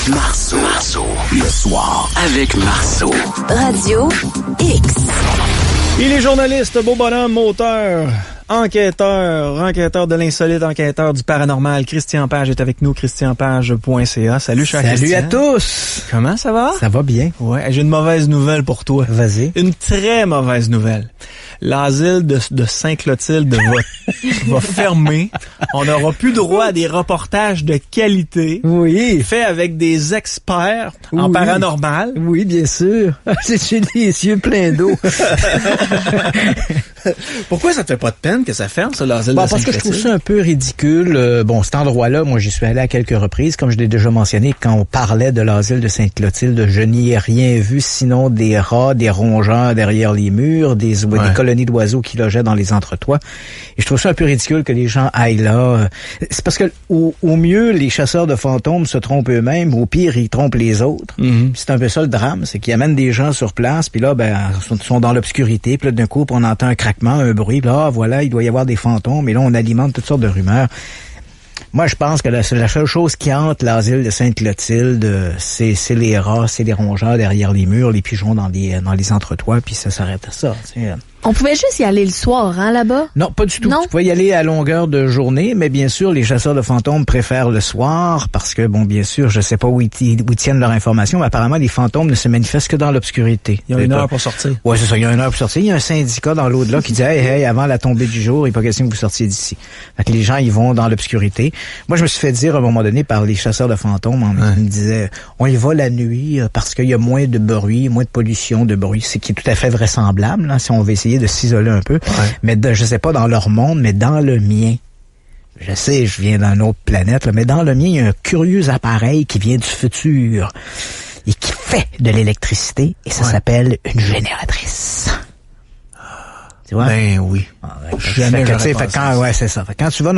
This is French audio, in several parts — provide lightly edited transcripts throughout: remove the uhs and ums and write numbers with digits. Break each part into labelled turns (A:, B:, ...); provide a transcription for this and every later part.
A: Marceau. Le soir avec Marceau.
B: Radio X.
C: Il est journaliste, beau bonhomme, auteur, enquêteur de l'insolite, enquêteur du paranormal. Christian Page est avec nous, christianpage.ca. Salut, cher Christian.
D: Salut à tous.
C: Comment ça va?
D: Ça va bien.
C: Ouais, j'ai une mauvaise nouvelle pour toi.
D: Vas-y.
C: Une très mauvaise nouvelle. L'asile de Sainte-Clotilde va fermer. On n'aura plus droit à des reportages de qualité.
D: Oui.
C: Faits avec des experts en paranormal.
D: Oui, bien sûr. J'ai les yeux pleins d'eau.
C: Pourquoi ça te fait pas de peine que ça ferme, ça, l'asile de
D: Parce que je trouve ça un peu ridicule. Cet endroit-là, moi, j'y suis allé à quelques reprises. Comme je l'ai déjà mentionné, quand on parlait de l'asile de Sainte-Clotilde, je n'y ai rien vu sinon des rats, des rongeurs derrière les murs, des colonies d'oiseaux qui logeaient dans les entretoits. Et je trouve ça un peu ridicule que les gens aillent là. C'est parce que au mieux, les chasseurs de fantômes se trompent eux-mêmes. Au pire, ils trompent les autres. Mm-hmm. C'est un peu ça le drame, c'est qu'ils amènent des gens sur place, puis là, ils sont dans l'obscurité, puis là, d'un coup, on entend un craquement, un bruit, puis là, voilà, il doit y avoir des fantômes, et là, on alimente toutes sortes de rumeurs. Moi, je pense que la seule chose qui hante l'asile de Sainte-Clotilde, c'est les rats, c'est les rongeurs derrière les murs, les pigeons dans les entretoits, puis ça s'arrête à ça.
E: On pouvait juste y aller le soir, là-bas?
D: Non, pas du tout.
E: Non?
D: Tu pouvais y aller à longueur de journée, mais bien sûr, les chasseurs de fantômes préfèrent le soir parce que, bien sûr, je sais pas où ils tiennent leur information, mais apparemment, les fantômes ne se manifestent que dans l'obscurité.
C: Il y a une heure pour sortir.
D: Ouais, c'est ça, il y a une heure pour sortir. Il y a un syndicat dans l'au-delà qui dit, hey, avant la tombée du jour, il n'est pas question que vous sortiez d'ici. Fait que les gens, ils vont dans l'obscurité. Moi, je me suis fait dire, à un moment donné, par les chasseurs de fantômes, ils me disaient, on y va la nuit parce qu'il y a moins de bruit, moins de pollution de bruit, ce qui est tout à fait vraisemblable, là, si on veut essayer de s'isoler un peu. Ouais. Mais je sais pas dans leur monde, mais dans le mien. Je sais, je viens d'une autre planète, là, mais dans le mien, il y a un curieux appareil qui vient du futur et qui fait de l'électricité et ça s'appelle une génératrice. Tu vois?
C: Ben oui.
D: Jamais c'est ça. Quand tu vas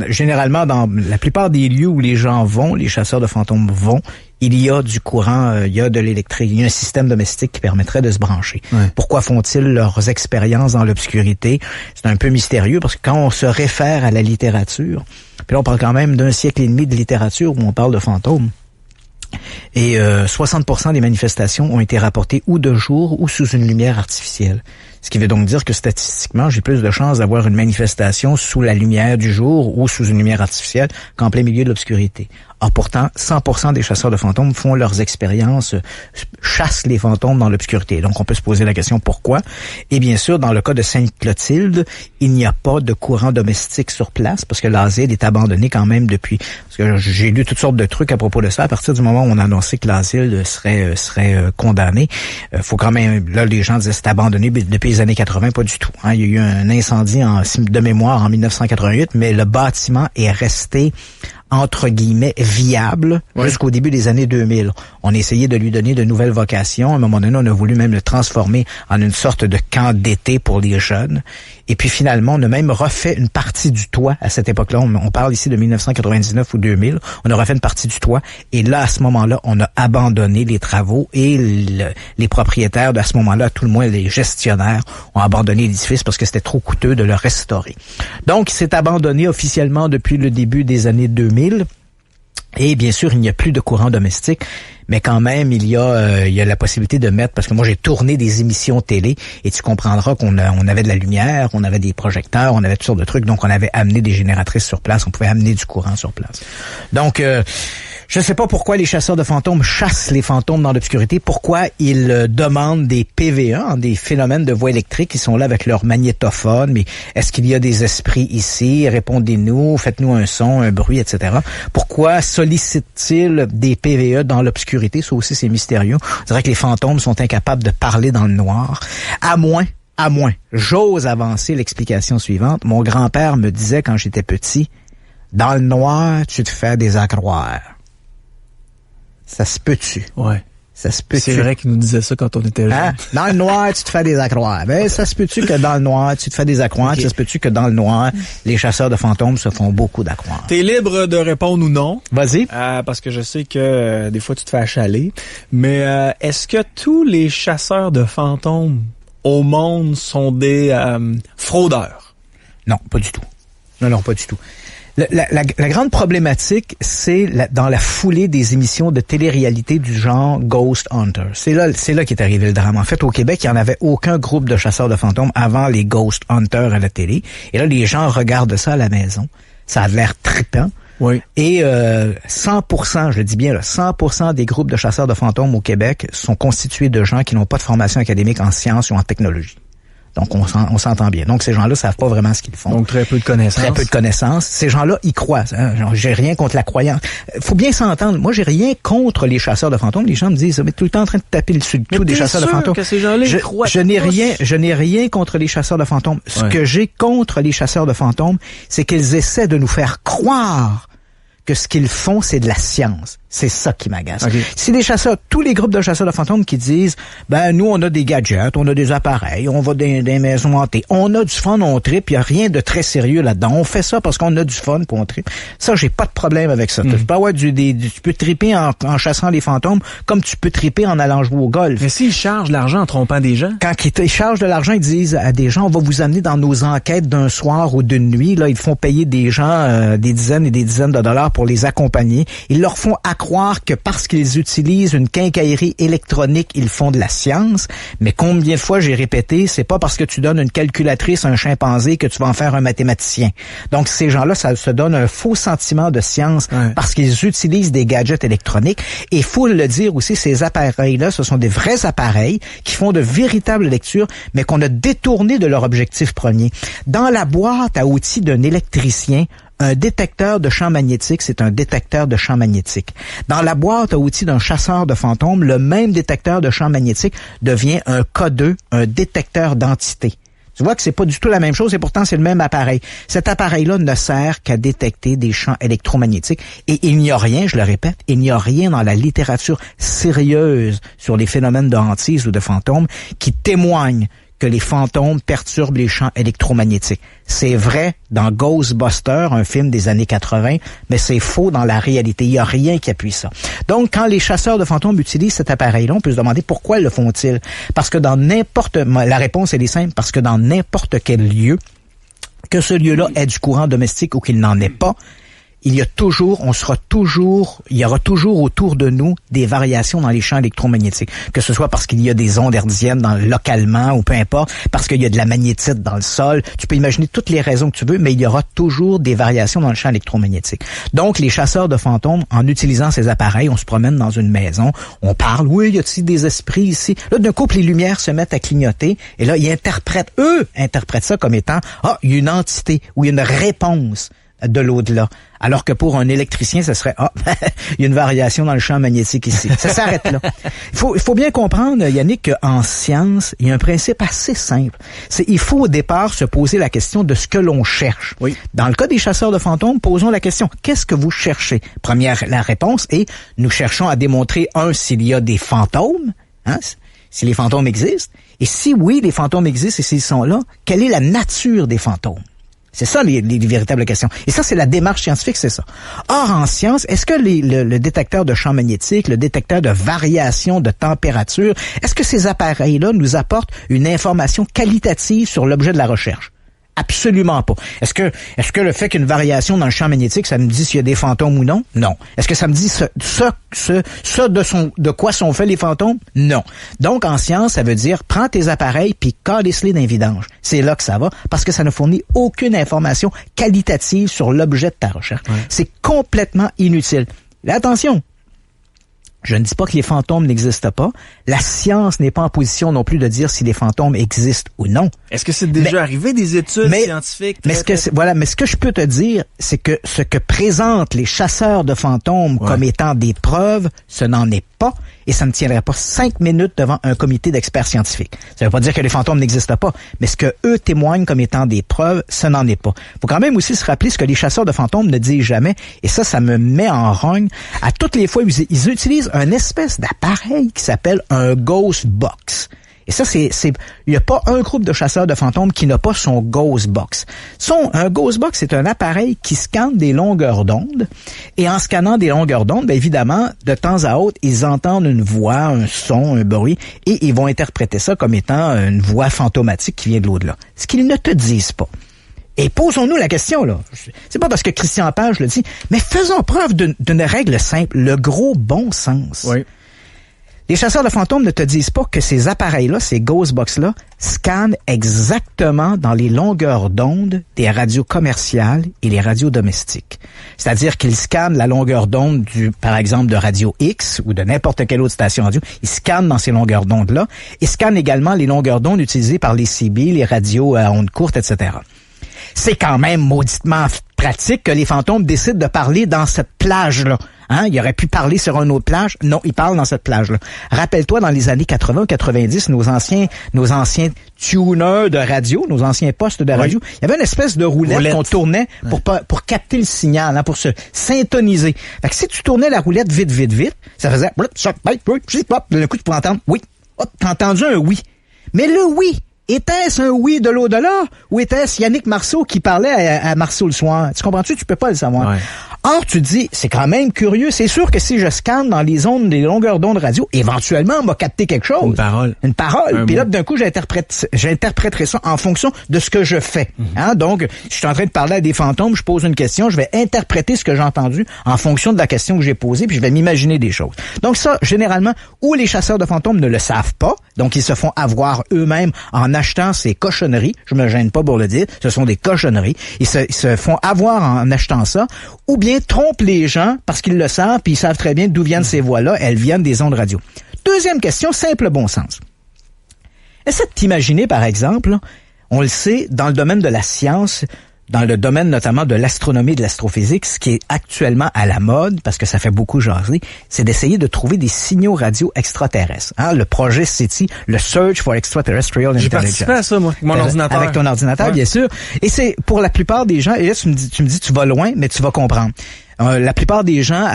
D: généralement dans la plupart des lieux où les gens vont, les chasseurs de fantômes vont, il y a du courant, il y a de l'électricité, il y a un système domestique qui permettrait de se brancher. Ouais. Pourquoi font-ils leurs expériences dans l'obscurité? C'est un peu mystérieux parce que quand on se réfère à la littérature, puis là on parle quand même d'un siècle et demi de littérature où on parle de fantômes. Et 60% des manifestations ont été rapportées ou de jour ou sous une lumière artificielle. Ce qui veut donc dire que statistiquement, j'ai plus de chances d'avoir une manifestation sous la lumière du jour ou sous une lumière artificielle qu'en plein milieu de l'obscurité. Or pourtant, 100% des chasseurs de fantômes font leurs expériences, chassent les fantômes dans l'obscurité. Donc on peut se poser la question pourquoi. Et bien sûr, dans le cas de Sainte-Clotilde, il n'y a pas de courant domestique sur place parce que l'asile est abandonné quand même depuis. Parce que j'ai lu toutes sortes de trucs à propos de ça. À partir du moment où on a annoncé que l'asile serait condamné, faut quand même, là les gens disaient c'est abandonné depuis les années 80, pas du tout. Hein. Il y a eu un incendie de mémoire en 1988, mais le bâtiment est resté entre guillemets, viable jusqu'au début des années 2000. On a essayé de lui donner de nouvelles vocations. À un moment donné, on a voulu même le transformer en une sorte de camp d'été pour les jeunes. Et puis finalement, on a même refait une partie du toit à cette époque-là. On parle ici de 1999 ou 2000. On a refait une partie du toit. Et là, à ce moment-là, on a abandonné les travaux et les propriétaires, à ce moment-là, à tout le moins les gestionnaires, ont abandonné l'édifice parce que c'était trop coûteux de le restaurer. Donc, il s'est abandonné officiellement depuis le début des années 2000. Et bien sûr, il n'y a plus de courant domestique, mais quand même, il y a la possibilité de mettre, parce que moi j'ai tourné des émissions télé, et tu comprendras on avait de la lumière, on avait des projecteurs, on avait toutes sortes de trucs, donc on avait amené des génératrices sur place, on pouvait amener du courant sur place. Donc, je ne sais pas pourquoi les chasseurs de fantômes chassent les fantômes dans l'obscurité, pourquoi ils demandent des PVA, des phénomènes de voix électriques, ils sont là avec leur magnétophone, mais est-ce qu'il y a des esprits ici? Répondez-nous, faites-nous un son, un bruit, etc. Pourquoi sollicitent-ils des PVA dans l'obscurité? Ça aussi, c'est mystérieux. On dirait que les fantômes sont incapables de parler dans le noir, à moins, j'ose avancer l'explication suivante. Mon grand-père me disait quand j'étais petit, dans le noir, tu te fais des accroires. Ça se peut-tu?
C: Ouais.
D: Ça se peut-tu?
C: C'est vrai qu'il nous disait ça quand on était jeunes.
D: Hein? Dans le noir, tu te fais des accroires. Ben, ça se peut-tu que dans le noir, tu te fais des accroires? Okay. Ça se peut-tu que dans le noir, les chasseurs de fantômes se font beaucoup d'accroires?
C: T'es libre de répondre ou non.
D: Vas-y.
C: Parce que je sais que des fois, tu te fais achaler. Mais est-ce que tous les chasseurs de fantômes au monde sont des fraudeurs?
D: Non, pas du tout. Non, pas du tout. La grande problématique, c'est dans la foulée des émissions de télé-réalité du genre Ghost Hunter. C'est là qu'est arrivé le drame. En fait, au Québec, il n'y en avait aucun groupe de chasseurs de fantômes avant les Ghost Hunters à la télé. Et là, les gens regardent ça à la maison. Ça a l'air trippant.
C: Oui.
D: Et 100%, je le dis bien, là, 100% des groupes de chasseurs de fantômes au Québec sont constitués de gens qui n'ont pas de formation académique en sciences ou en technologie. Donc, on s'entend bien. Donc, ces gens-là savent pas vraiment ce qu'ils font.
C: Donc, très peu de connaissances.
D: Très peu de connaissances. Ces gens-là, ils croient. Hein? Genre, j'ai rien contre la croyance. Faut bien s'entendre. Moi, j'ai rien contre les chasseurs de fantômes. Les gens me disent, mais tout le temps en train de taper le dessus des chasseurs de fantômes.
C: Que ces gens-là, ils croient
D: je n'ai rien contre les chasseurs de fantômes. Ce que j'ai contre les chasseurs de fantômes, c'est qu'ils essaient de nous faire croire que ce qu'ils font, c'est de la science. C'est ça qui m'agace. Okay. Si les chasseurs, tous les groupes de chasseurs de fantômes qui disent, nous, on a des gadgets, on a des appareils, on va dans des maisons hantées, on a du fun, on tripe, il n'y a rien de très sérieux là-dedans. On fait ça parce qu'on a du fun, puis on tripe. Ça, j'ai pas de problème avec ça. Tu peux avoir tu peux triper en chassant les fantômes, comme tu peux triper en allant jouer au golf.
C: Mais s'ils chargent l'argent en trompant des gens?
D: Quand ils chargent de l'argent, ils disent à des gens, on va vous amener dans nos enquêtes d'un soir ou d'une nuit. Là, ils font payer des gens des dizaines et des dizaines de dollars pour les accompagner. Ils leur font croire que parce qu'ils utilisent une quincaillerie électronique, ils font de la science. Mais combien de fois j'ai répété, c'est pas parce que tu donnes une calculatrice à un chimpanzé que tu vas en faire un mathématicien. Donc, ces gens-là, ça se donne un faux sentiment de science parce qu'ils utilisent des gadgets électroniques. Et il faut le dire aussi, ces appareils-là, ce sont des vrais appareils qui font de véritables lectures, mais qu'on a détourné de leur objectif premier. Dans la boîte à outils d'un électricien, un détecteur de champ magnétique, c'est un détecteur de champ magnétique. Dans la boîte à outils d'un chasseur de fantômes, le même détecteur de champ magnétique devient un K2, un détecteur d'entité. Tu vois que c'est pas du tout la même chose et pourtant c'est le même appareil. Cet appareil-là ne sert qu'à détecter des champs électromagnétiques et il n'y a rien, je le répète, il n'y a rien dans la littérature sérieuse sur les phénomènes de hantise ou de fantômes qui témoigne que les fantômes perturbent les champs électromagnétiques. C'est vrai dans Ghostbusters, un film des années 80, mais c'est faux dans la réalité. Il n'y a rien qui appuie ça. Donc, quand les chasseurs de fantômes utilisent cet appareil-là, on peut se demander pourquoi le font-ils? Parce que la réponse, elle est simple, parce que dans n'importe quel lieu, que ce lieu-là ait du courant domestique ou qu'il n'en ait pas, il y aura toujours autour de nous des variations dans les champs électromagnétiques. Que ce soit parce qu'il y a des ondes hertziennes localement ou peu importe, parce qu'il y a de la magnétite dans le sol. Tu peux imaginer toutes les raisons que tu veux, mais il y aura toujours des variations dans le champ électromagnétique. Donc, les chasseurs de fantômes, en utilisant ces appareils, on se promène dans une maison, on parle, oui, y a-t-il des esprits ici? Là, d'un coup, les lumières se mettent à clignoter, et là, eux interprètent ça comme étant, il y a une entité ou une réponse de l'au-delà. Alors que pour un électricien, ce serait, il y a une variation dans le champ magnétique ici. Ça s'arrête là. Il faut bien comprendre, Yannick, qu'en science, il y a un principe assez simple. Il faut au départ se poser la question de ce que l'on cherche. Oui. Dans le cas des chasseurs de fantômes, posons la question, qu'est-ce que vous cherchez? La réponse est, nous cherchons à démontrer, s'il y a des fantômes, si les fantômes existent, et si oui, les fantômes existent et s'ils sont là, quelle est la nature des fantômes? C'est ça les véritables questions. Et ça, c'est la démarche scientifique, c'est ça. Or, en science, est-ce que le détecteur de champ magnétique, le détecteur de variation de température, est-ce que ces appareils-là nous apportent une information qualitative sur l'objet de la recherche? Absolument pas. Est-ce que le fait qu'une variation dans le champ magnétique, ça me dit s'il y a des fantômes ou non? Non. Est-ce que ça me dit de quoi sont faits les fantômes? Non. Donc, en science, ça veut dire, prends tes appareils puis calisse-les d'un vidange. C'est là que ça va, parce que ça ne fournit aucune information qualitative sur l'objet de ta recherche. Ouais. C'est complètement inutile. Là, attention! Je ne dis pas que les fantômes n'existent pas. La science n'est pas en position non plus de dire si les fantômes existent ou non.
C: Est-ce que c'est déjà arrivé des études scientifiques?
D: Mais ce que je peux te dire, c'est que ce que présentent les chasseurs de fantômes comme étant des preuves, ce n'en est pas, et ça ne tiendrait pas 5 minutes devant un comité d'experts scientifiques. Ça ne veut pas dire que les fantômes n'existent pas, mais ce que eux témoignent comme étant des preuves, ce n'en est pas. Faut quand même aussi se rappeler ce que les chasseurs de fantômes ne disent jamais, et ça me met en rogne. À toutes les fois, ils utilisent un espèce d'appareil qui s'appelle un Ghost Box. Et ça, il n'y a pas un groupe de chasseurs de fantômes qui n'a pas son Ghost Box. Un Ghost Box, c'est un appareil qui scanne des longueurs d'onde. Et en scannant des longueurs d'onde, évidemment, de temps à autre, ils entendent une voix, un son, un bruit, et ils vont interpréter ça comme étant une voix fantomatique qui vient de l'au-delà. Ce qu'ils ne te disent pas. Et posons-nous la question, là. C'est pas parce que Christian Page le dit, mais faisons preuve d'une règle simple, le gros bon sens.
C: Oui.
D: Les chasseurs de fantômes ne te disent pas que ces appareils-là, ces Ghostbox-là, scannent exactement dans les longueurs d'onde des radios commerciales et les radios domestiques. C'est-à-dire qu'ils scannent la longueur d'onde par exemple, de Radio X ou de n'importe quelle autre station radio. Ils scannent dans ces longueurs d'onde-là. Ils scannent également les longueurs d'onde utilisées par les CB, les radios à ondes courtes, etc. C'est quand même mauditement pratique que les fantômes décident de parler dans cette plage-là. Hein? Ils auraient pu parler sur une autre plage. Non, ils parlent dans cette plage-là. Rappelle-toi, dans les années 80 ou 90, nos anciens tuners de radio, nos anciens postes de radio, il y avait une espèce de roulette qu'on tournait pour capter le signal, hein, pour se syntoniser. Fait que si tu tournais la roulette vite, ça faisait... D'un coup, tu pourrais entendre oui. Hop, t'as entendu un oui. Mais le oui, était-ce un oui de l'au-delà ou était-ce Yannick Marceau qui parlait à Marceau le soir? Tu comprends-tu? Tu peux pas le savoir. Ouais. Or, tu dis, c'est quand même curieux. C'est sûr que si je scanne dans les longueurs d'onde radio, éventuellement, on va capter quelque chose. Une parole. Puis là, d'un coup, j'interpréterai ça en fonction de ce que je fais. Hein? Donc, je suis en train de parler à des fantômes, je pose une question, je vais interpréter ce que j'ai entendu en fonction de la question que j'ai posée, puis je vais m'imaginer des choses. Donc ça, généralement, ou les chasseurs de fantômes ne le savent pas, donc ils se font avoir eux-mêmes en achetant ces cochonneries. Je me gêne pas pour le dire, ce sont des cochonneries. Ils se font avoir en achetant ça, ou bien trompent les gens parce qu'ils le savent puis ils savent très bien d'où viennent ces voix-là. Elles viennent des ondes radio. Deuxième question, simple bon sens. Essaie de t'imaginer, par exemple, on le sait, dans le domaine de la science, dans le domaine notamment de l'astronomie et de l'astrophysique, ce qui est actuellement à la mode, parce que ça fait beaucoup jaser, c'est d'essayer de trouver des signaux radio extraterrestres. Hein? Le projet SETI, le Search for Extraterrestrial Intelligence.
C: J'ai participé à ça, moi, avec mon ordinateur.
D: Avec ton ordinateur, bien sûr. Et c'est pour la plupart des gens, et là tu me dis tu vas loin, mais tu vas comprendre. La plupart des gens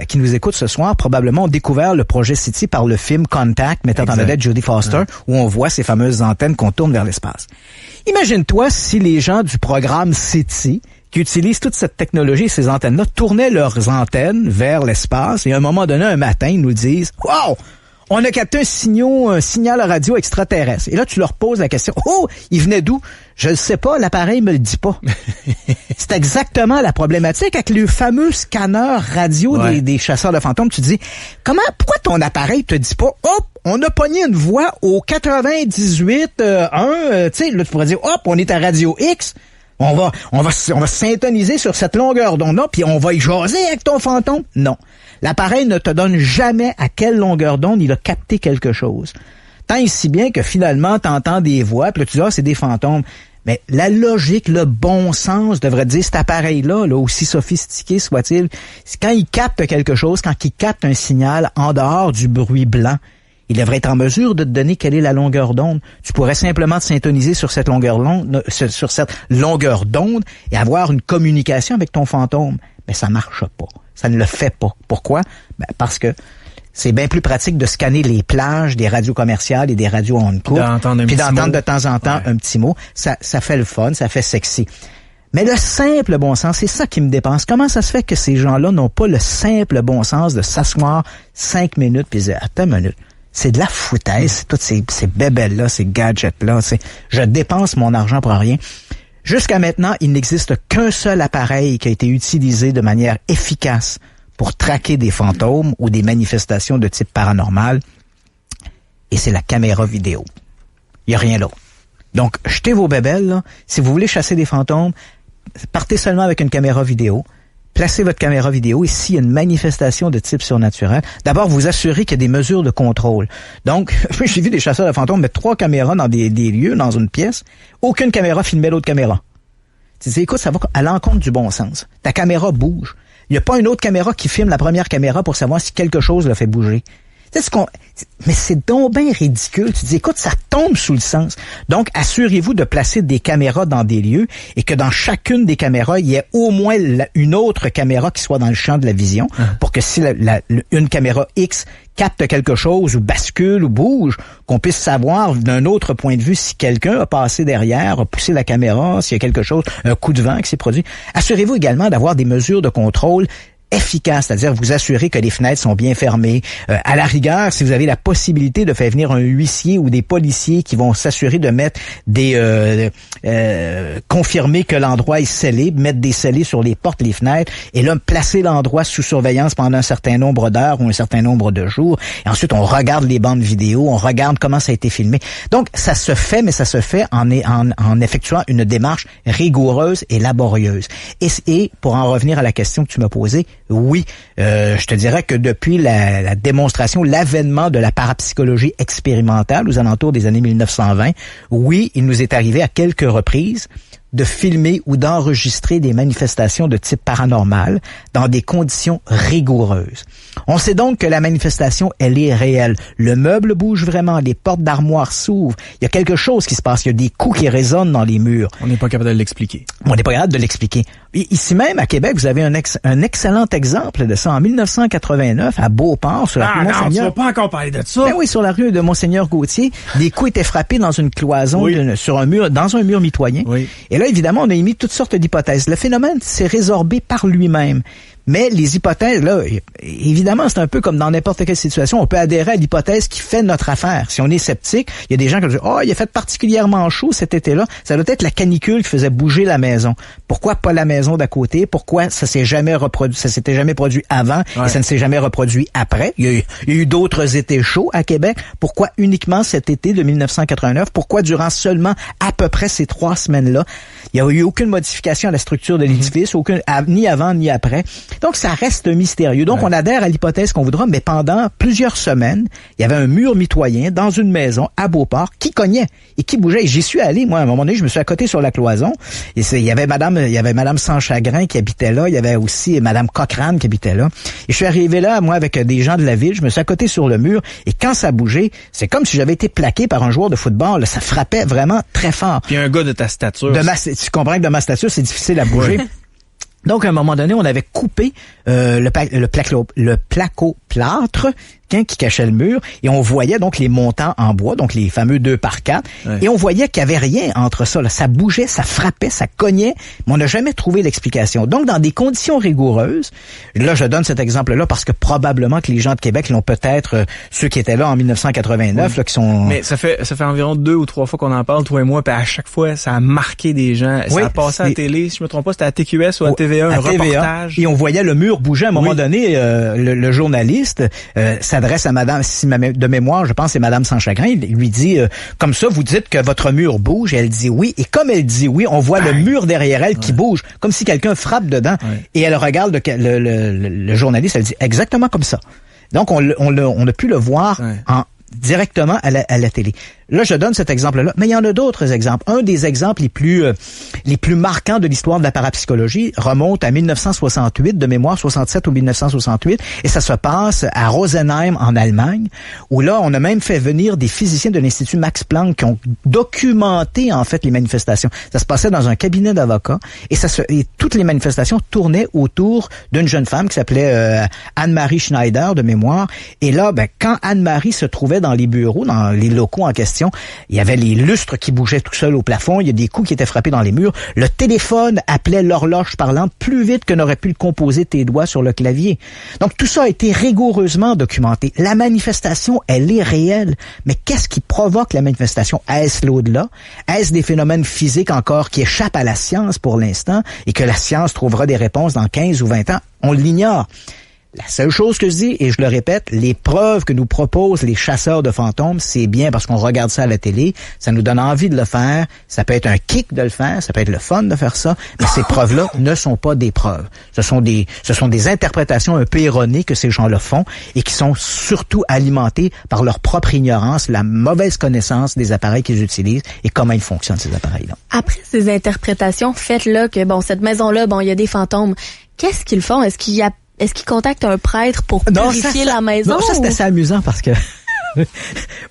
D: qui nous écoutent ce soir probablement ont découvert le projet SETI par le film Contact, mettant en vedette Jodie Foster, où on voit ces fameuses antennes qu'on tourne vers l'espace. Imagine-toi si les gens du programme SETI, qui utilisent toute cette technologie et ces antennes-là, tournaient leurs antennes vers l'espace et à un moment donné, un matin, ils nous disent « Wow! On a capté un signal radio extraterrestre. » Et là, tu leur poses la question. « Oh, il venait d'où? » Je le sais pas, l'appareil me le dit pas. C'est exactement la problématique avec le fameux scanner radio des chasseurs de fantômes. Tu te dis, pourquoi ton appareil te dit pas, hop, on a pogné une voix au 98.1, tu sais, là, tu pourrais dire, hop, on est à Radio X. On va syntoniser sur cette longueur d'onde-là, puis on va y jaser avec ton fantôme. Non. L'appareil ne te donne jamais à quelle longueur d'onde il a capté quelque chose. Tant et si bien que finalement, t'entends des voix, puis là, tu dis, c'est des fantômes. Mais la logique, le bon sens devrait te dire, cet appareil-là, aussi sophistiqué soit-il, quand il capte quelque chose, quand il capte un signal en dehors du bruit blanc, il devrait être en mesure de te donner quelle est la longueur d'onde. Tu pourrais simplement te syntoniser sur cette longueur d'onde et avoir une communication avec ton fantôme. Mais ça marche pas. Ça ne le fait pas. Pourquoi? Parce que c'est bien plus pratique de scanner les plages des radios commerciales et des radios ondes courtes, puis d'entendre de temps en temps un petit mot. Ça fait le fun, ça fait sexy. Mais le simple bon sens, c'est ça qui me dépense. Comment ça se fait que ces gens-là n'ont pas le simple bon sens de s'asseoir 5 minutes puis dire, attends une minute, c'est de la foutaise, c'est toutes ces bébelles-là, ces gadgets-là. Je dépense mon argent pour rien. Jusqu'à maintenant, il n'existe qu'un seul appareil qui a été utilisé de manière efficace pour traquer des fantômes ou des manifestations de type paranormal, et c'est la caméra vidéo. Il n'y a rien d'autre. Donc, jetez vos bébelles, là. Si vous voulez chasser des fantômes, partez seulement avec une caméra vidéo, placez votre caméra vidéo, et s'il y a une manifestation de type surnaturel, d'abord, vous assurez qu'il y a des mesures de contrôle. Donc, j'ai vu des chasseurs de fantômes mettre 3 caméras dans des lieux, dans une pièce, aucune caméra filmait l'autre caméra. Tu dis, écoute, ça va à l'encontre du bon sens. Ta caméra bouge. Il n'y a pas une autre caméra qui filme la première caméra pour savoir si quelque chose l'a fait bouger. Mais c'est donc bien ridicule. Tu dis, écoute, ça tombe sous le sens. Donc, assurez-vous de placer des caméras dans des lieux et que dans chacune des caméras, il y ait au moins une autre caméra qui soit dans le champ de la vision pour que si une caméra X capte quelque chose ou bascule ou bouge, qu'on puisse savoir d'un autre point de vue si quelqu'un a passé derrière, a poussé la caméra, s'il y a quelque chose, un coup de vent qui s'est produit. Assurez-vous également d'avoir des mesures de contrôle efficace, c'est-à-dire vous assurer que les fenêtres sont bien fermées. À la rigueur, si vous avez la possibilité de faire venir un huissier ou des policiers qui vont s'assurer de mettre des confirmer que l'endroit est scellé, mettre des scellés sur les portes, les fenêtres, et là placer l'endroit sous surveillance pendant un certain nombre d'heures ou un certain nombre de jours. Et ensuite, on regarde les bandes vidéo, on regarde comment ça a été filmé. Donc, ça se fait, mais ça se fait en effectuant une démarche rigoureuse et laborieuse. Et pour en revenir à la question que tu m'as posée, oui, je te dirais que depuis la démonstration, l'avènement de la parapsychologie expérimentale aux alentours des années 1920, oui, il nous est arrivé à quelques reprises de filmer ou d'enregistrer des manifestations de type paranormal dans des conditions rigoureuses. On sait donc que la manifestation, elle est réelle. Le meuble bouge vraiment, les portes d'armoire s'ouvrent. Il y a quelque chose qui se passe, il y a des coups qui résonnent dans les murs.
C: On n'est pas capable de l'expliquer.
D: On n'est pas capable de l'expliquer. Ici même, à Québec, vous avez un excellent exemple de ça. En 1989, à Beauport, sur la rue Monseigneur...
C: tu vas pas encore parler de ça.
D: Ben oui, sur la rue de Monseigneur-Gauthier, des coups étaient frappés dans une cloison, sur un mur, dans un mur mitoyen. Oui. Et là, évidemment, on a émis toutes sortes d'hypothèses. Le phénomène s'est résorbé par lui-même. Mais les hypothèses, là, évidemment, c'est un peu comme dans n'importe quelle situation. On peut adhérer à l'hypothèse qui fait notre affaire. Si on est sceptique, il y a des gens qui disent « Oh, il a fait particulièrement chaud cet été-là. Ça doit être la canicule qui faisait bouger la maison. Pourquoi pas la maison d'à côté? Pourquoi ça s'était jamais produit avant et ça ne s'est jamais reproduit après? Il y a eu d'autres étés chauds à Québec. Pourquoi uniquement cet été de 1989? Pourquoi durant seulement à peu près ces 3 semaines-là? Il n'y a eu aucune modification à la structure de l'édifice, ni avant ni après. Donc, ça reste mystérieux. Donc, on adhère à l'hypothèse qu'on voudra, mais pendant plusieurs semaines, il y avait un mur mitoyen dans une maison à Beauport qui cognait et qui bougeait. Et j'y suis allé, moi, à un moment donné, je me suis accoté sur la cloison. Et il y avait Madame Sans Chagrin qui habitait là. Il y avait aussi Madame Cochrane qui habitait là. Et je suis arrivé là, moi, avec des gens de la ville. Je me suis accoté sur le mur. Et quand ça bougeait, c'est comme si j'avais été plaqué par un joueur de football. Là, ça frappait vraiment très fort.
C: Puis un gars de ta stature.
D: Tu comprends que de ma stature, c'est difficile à bouger. Oui. Donc, à un moment donné, on avait coupé le placoplâtre qui cachait le mur, et on voyait donc les montants en bois, donc les fameux 2x4, et on voyait qu'il n'y avait rien entre ça. Là. Ça bougeait, ça frappait, ça cognait, mais on n'a jamais trouvé l'explication. Donc, dans des conditions rigoureuses, là, je donne cet exemple-là parce que probablement que les gens de Québec l'ont peut-être, ceux qui étaient là en 1989, là, qui sont...
C: Mais ça fait environ 2 ou 3 fois qu'on en parle, toi et moi, puis à chaque fois, ça a marqué des gens. Ça a passé à la télé, si je me trompe pas, c'était à TQS ou à TVA, un reportage.
D: Et on voyait le mur bouger. À un moment donné, le journaliste s'adresse à madame, de mémoire, je pense c'est Madame Sans Chagrin, il lui dit, comme ça, vous dites que votre mur bouge, et elle dit oui, et comme elle dit oui, on voit le mur derrière elle qui bouge, comme si quelqu'un frappe dedans, et elle regarde le journaliste, elle dit exactement comme ça. Donc, on a pu le voir directement à la télé. Là, je donne cet exemple-là, mais il y en a d'autres exemples. Un des exemples les plus marquants de l'histoire de la parapsychologie remonte à 1968, de mémoire 67 ou 1968, et ça se passe à Rosenheim, en Allemagne, où là, on a même fait venir des physiciens de l'Institut Max Planck qui ont documenté, en fait, les manifestations. Ça se passait dans un cabinet d'avocats, et toutes les manifestations tournaient autour d'une jeune femme qui s'appelait Anne-Marie Schneider, de mémoire, et là, quand Anne-Marie se trouvait dans les bureaux, dans les locaux en question, il y avait les lustres qui bougeaient tout seuls au plafond, il y a des coups qui étaient frappés dans les murs. Le téléphone appelait l'horloge parlante plus vite que n'aurait pu le composer tes doigts sur le clavier. Donc tout ça a été rigoureusement documenté. La manifestation, elle est réelle. Mais qu'est-ce qui provoque la manifestation? Est-ce l'au-delà? Est-ce des phénomènes physiques encore qui échappent à la science pour l'instant et que la science trouvera des réponses dans 15 ou 20 ans? On l'ignore. La seule chose que je dis, et je le répète, les preuves que nous proposent les chasseurs de fantômes, c'est bien parce qu'on regarde ça à la télé, ça nous donne envie de le faire, ça peut être un kick de le faire, ça peut être le fun de faire ça, mais ces preuves-là ne sont pas des preuves. Ce sont des interprétations un peu erronées que ces gens-là font et qui sont surtout alimentées par leur propre ignorance, la mauvaise connaissance des appareils qu'ils utilisent et comment ils fonctionnent, ces appareils-là.
E: Après ces interprétations faites-là que, cette maison-là, il y a des fantômes, qu'est-ce qu'ils font? Est-ce qu'ils contactent un prêtre pour purifier la maison?
D: Non, ça c'est assez amusant parce que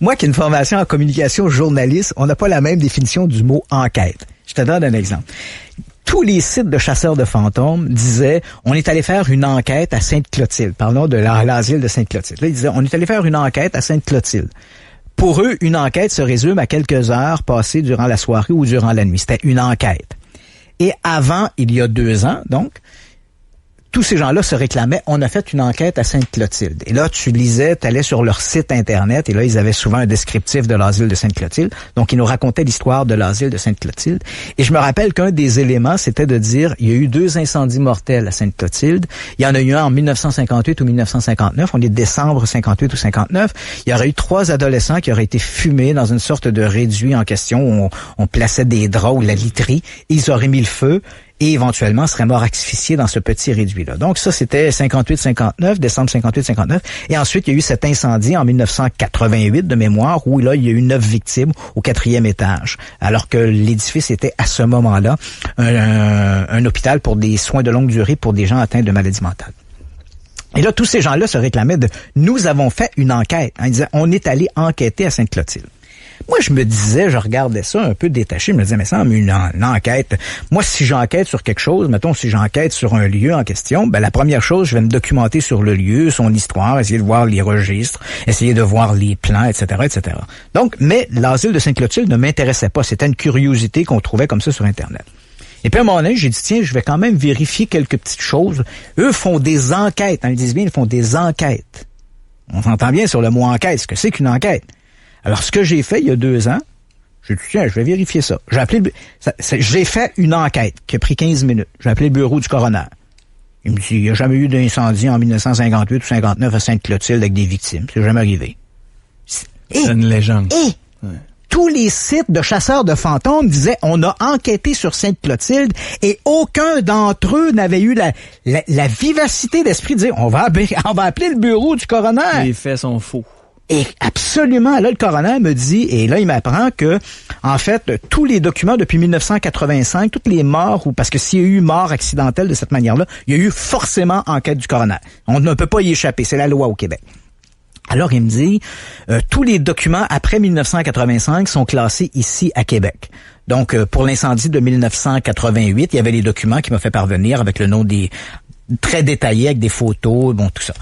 D: moi qui ai une formation en communication journaliste, on n'a pas la même définition du mot enquête. Je te donne un exemple. Tous les sites de chasseurs de fantômes disaient on est allé faire une enquête à Sainte-Clotilde. Parlons de l'asile de Sainte-Clotilde. Là, ils disaient on est allé faire une enquête à Sainte-Clotilde. Pour eux, une enquête se résume à quelques heures passées durant la soirée ou durant la nuit. C'était une enquête. Et avant, il y a 2 ans, donc, tous ces gens-là se réclamaient, on a fait une enquête à Sainte-Clotilde. Et là, tu allais sur leur site Internet, et là, ils avaient souvent un descriptif de l'asile de Sainte-Clotilde. Donc, ils nous racontaient l'histoire de l'asile de Sainte-Clotilde. Et je me rappelle qu'un des éléments, c'était de dire, il y a eu 2 incendies mortels à Sainte-Clotilde. Il y en a eu un en 1958 ou 1959. On est décembre 58 ou 59. Il y aurait eu 3 adolescents qui auraient été fumés dans une sorte de réduit en question où on plaçait des draps ou de la literie. Ils auraient mis le feu. Et éventuellement seraient morts asphyxiés dans ce petit réduit-là. Donc ça, c'était 58-59, décembre 58-59. Et ensuite, il y a eu cet incendie en 1988 de mémoire, où là, il y a eu 9 victimes au 4e étage. Alors que l'édifice était à ce moment-là un hôpital pour des soins de longue durée pour des gens atteints de maladies mentales. Et là, tous ces gens-là se réclamaient de « nous avons fait une enquête ». Ils disaient « on est allé enquêter à Sainte-Clotilde ». Moi, je me disais, je regardais ça un peu détaché, je me disais, mais ça, une enquête. Moi, si j'enquête sur quelque chose, mettons, si j'enquête sur un lieu en question, ben la première chose, je vais me documenter sur le lieu, son histoire, essayer de voir les registres, essayer de voir les plans, etc., etc. Donc, mais l'asile de Sainte-Clotilde ne m'intéressait pas. C'était une curiosité qu'on trouvait comme ça sur Internet. Et puis à un moment donné, j'ai dit, tiens, je vais quand même vérifier quelques petites choses. Eux font des enquêtes. Ils disent bien, ils font des enquêtes. On s'entend bien sur le mot enquête. Ce que c'est qu'une enquête? Alors, ce que j'ai fait il y a 2 ans, j'ai dit, tiens, je vais vérifier ça. J'ai fait une enquête qui a pris 15 minutes. J'ai appelé le bureau du coroner. Il me dit, il n'y a jamais eu d'incendie en 1958 ou 59 à Sainte-Clotilde avec des victimes. C'est jamais arrivé.
C: C'est une légende.
D: Tous les sites de chasseurs de fantômes disaient, on a enquêté sur Sainte-Clotilde et aucun d'entre eux n'avait eu la vivacité d'esprit de dire, on va appeler le bureau du coroner.
C: Les faits sont faux.
D: Et absolument, là, le coroner me dit, et là, il m'apprend que, en fait, tous les documents depuis 1985, toutes les morts, parce que s'il y a eu mort accidentelle de cette manière-là, il y a eu forcément enquête du coroner. On ne peut pas y échapper, c'est la loi au Québec. Alors, il me dit, tous les documents après 1985 sont classés ici à Québec. Donc, pour l'incendie de 1988, il y avait les documents qui m'ont fait parvenir avec le nom des très détaillés, avec des photos, bon, tout ça.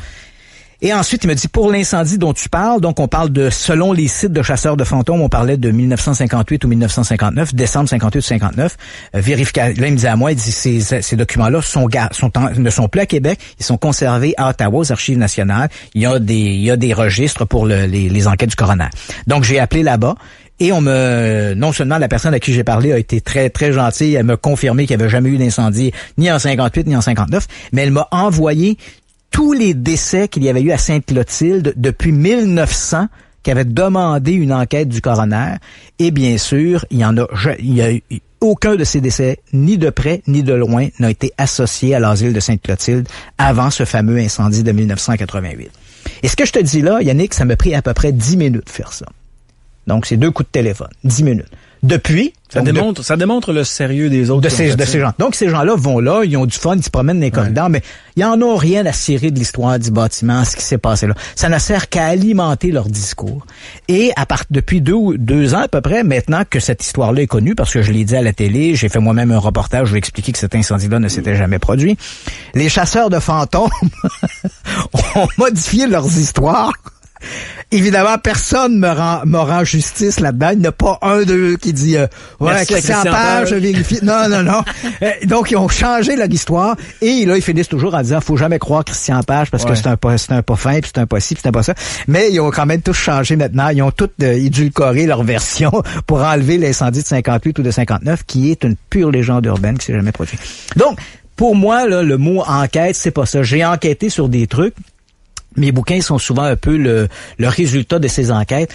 D: Et ensuite, il me dit, pour l'incendie dont tu parles, donc on parle de, selon les sites de chasseurs de fantômes, on parlait de 1958 ou 1959, décembre 58 ou 59, vérification. Là, il me dit à moi, il dit, ces documents-là ne sont plus à Québec, ils sont conservés à Ottawa, aux Archives nationales. Il y a des registres pour les enquêtes du coroner. Donc, j'ai appelé là-bas. Et non seulement la personne à qui j'ai parlé a été très, très gentille, elle m'a confirmé qu'il n'y avait jamais eu d'incendie, ni en 58, ni en 59, mais elle m'a envoyé tous les décès qu'il y avait eu à Sainte-Clotilde depuis 1900 qui avaient demandé une enquête du coroner. Et bien sûr, il y a aucun de ces décès, ni de près ni de loin, n'a été associé à l'asile de Sainte-Clotilde avant ce fameux incendie de 1988. Et ce que je te dis là, Yannick, ça m'a pris à peu près 10 minutes de faire ça. Donc, c'est 2 coups de téléphone, 10 minutes. Depuis...
C: Ça démontre le sérieux des autres.
D: De ces gens. Donc, ces gens-là vont là, ils ont du fun, ils se promènent dans les corridors, mais ils en ont rien à cirer de l'histoire du bâtiment, ce qui s'est passé là. Ça ne sert qu'à alimenter leur discours. Et depuis 2 ans à peu près, maintenant que cette histoire-là est connue, parce que je l'ai dit à la télé, j'ai fait moi-même un reportage où j'ai expliqué que cet incendie-là ne s'était jamais produit, les chasseurs de fantômes ont modifié leurs histoires. Évidemment, personne me rend justice là-dedans. Il n'y a pas un d'eux qui dit Christian Page, je vérifie. Non. Donc, ils ont changé leur histoire et là, ils finissent toujours en disant faut jamais croire Christian Page parce que c'est un pas fin, puis c'est un pas ci, puis c'est un pas ça. Mais ils ont quand même tous changé maintenant. Ils ont tous édulcoré leur version pour enlever l'incendie de 58 ou de 59, qui est une pure légende urbaine qui s'est jamais produite. Donc, pour moi, là, le mot enquête, c'est pas ça. J'ai enquêté sur des trucs. Mes bouquins sont souvent un peu le résultat de ces enquêtes.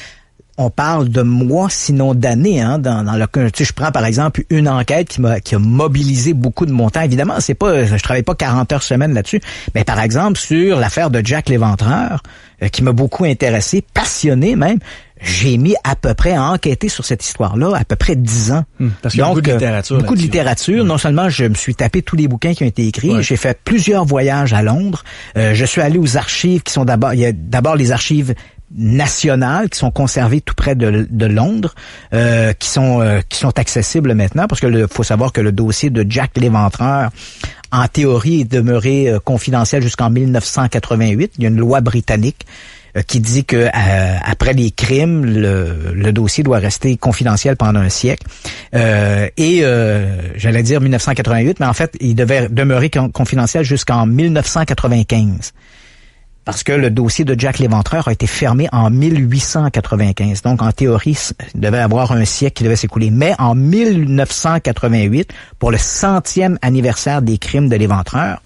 D: On parle de mois, sinon d'années, hein, dans le cas. Tu sais, je prends par exemple une enquête qui a mobilisé beaucoup de mon temps. Évidemment, je travaille pas 40 heures semaine là-dessus, mais par exemple sur l'affaire de Jack l'Éventreur, qui m'a beaucoup intéressé, passionné même. J'ai mis à peu près à enquêter sur cette histoire-là à peu près 10 ans.
C: Parce qu'il y a beaucoup de littérature.
D: Beaucoup de littérature. Non seulement je me suis tapé tous les bouquins qui ont été écrits, j'ai fait plusieurs voyages à Londres. Je suis allé aux archives qui sont d'abord, il y a d'abord les archives nationales qui sont conservées tout près de Londres, qui sont accessibles maintenant, parce que faut savoir que le dossier de Jack l'Éventreur, en théorie, est demeuré confidentiel jusqu'en 1988. Il y a une loi britannique qui dit que après les crimes, le dossier doit rester confidentiel pendant un siècle. J'allais dire 1988, mais en fait, il devait demeurer confidentiel jusqu'en 1995. Parce que le dossier de Jack l'Éventreur a été fermé en 1895. Donc, en théorie, il devait avoir un siècle qui devait s'écouler. Mais en 1988, pour le 100e anniversaire des crimes de l'Éventreur,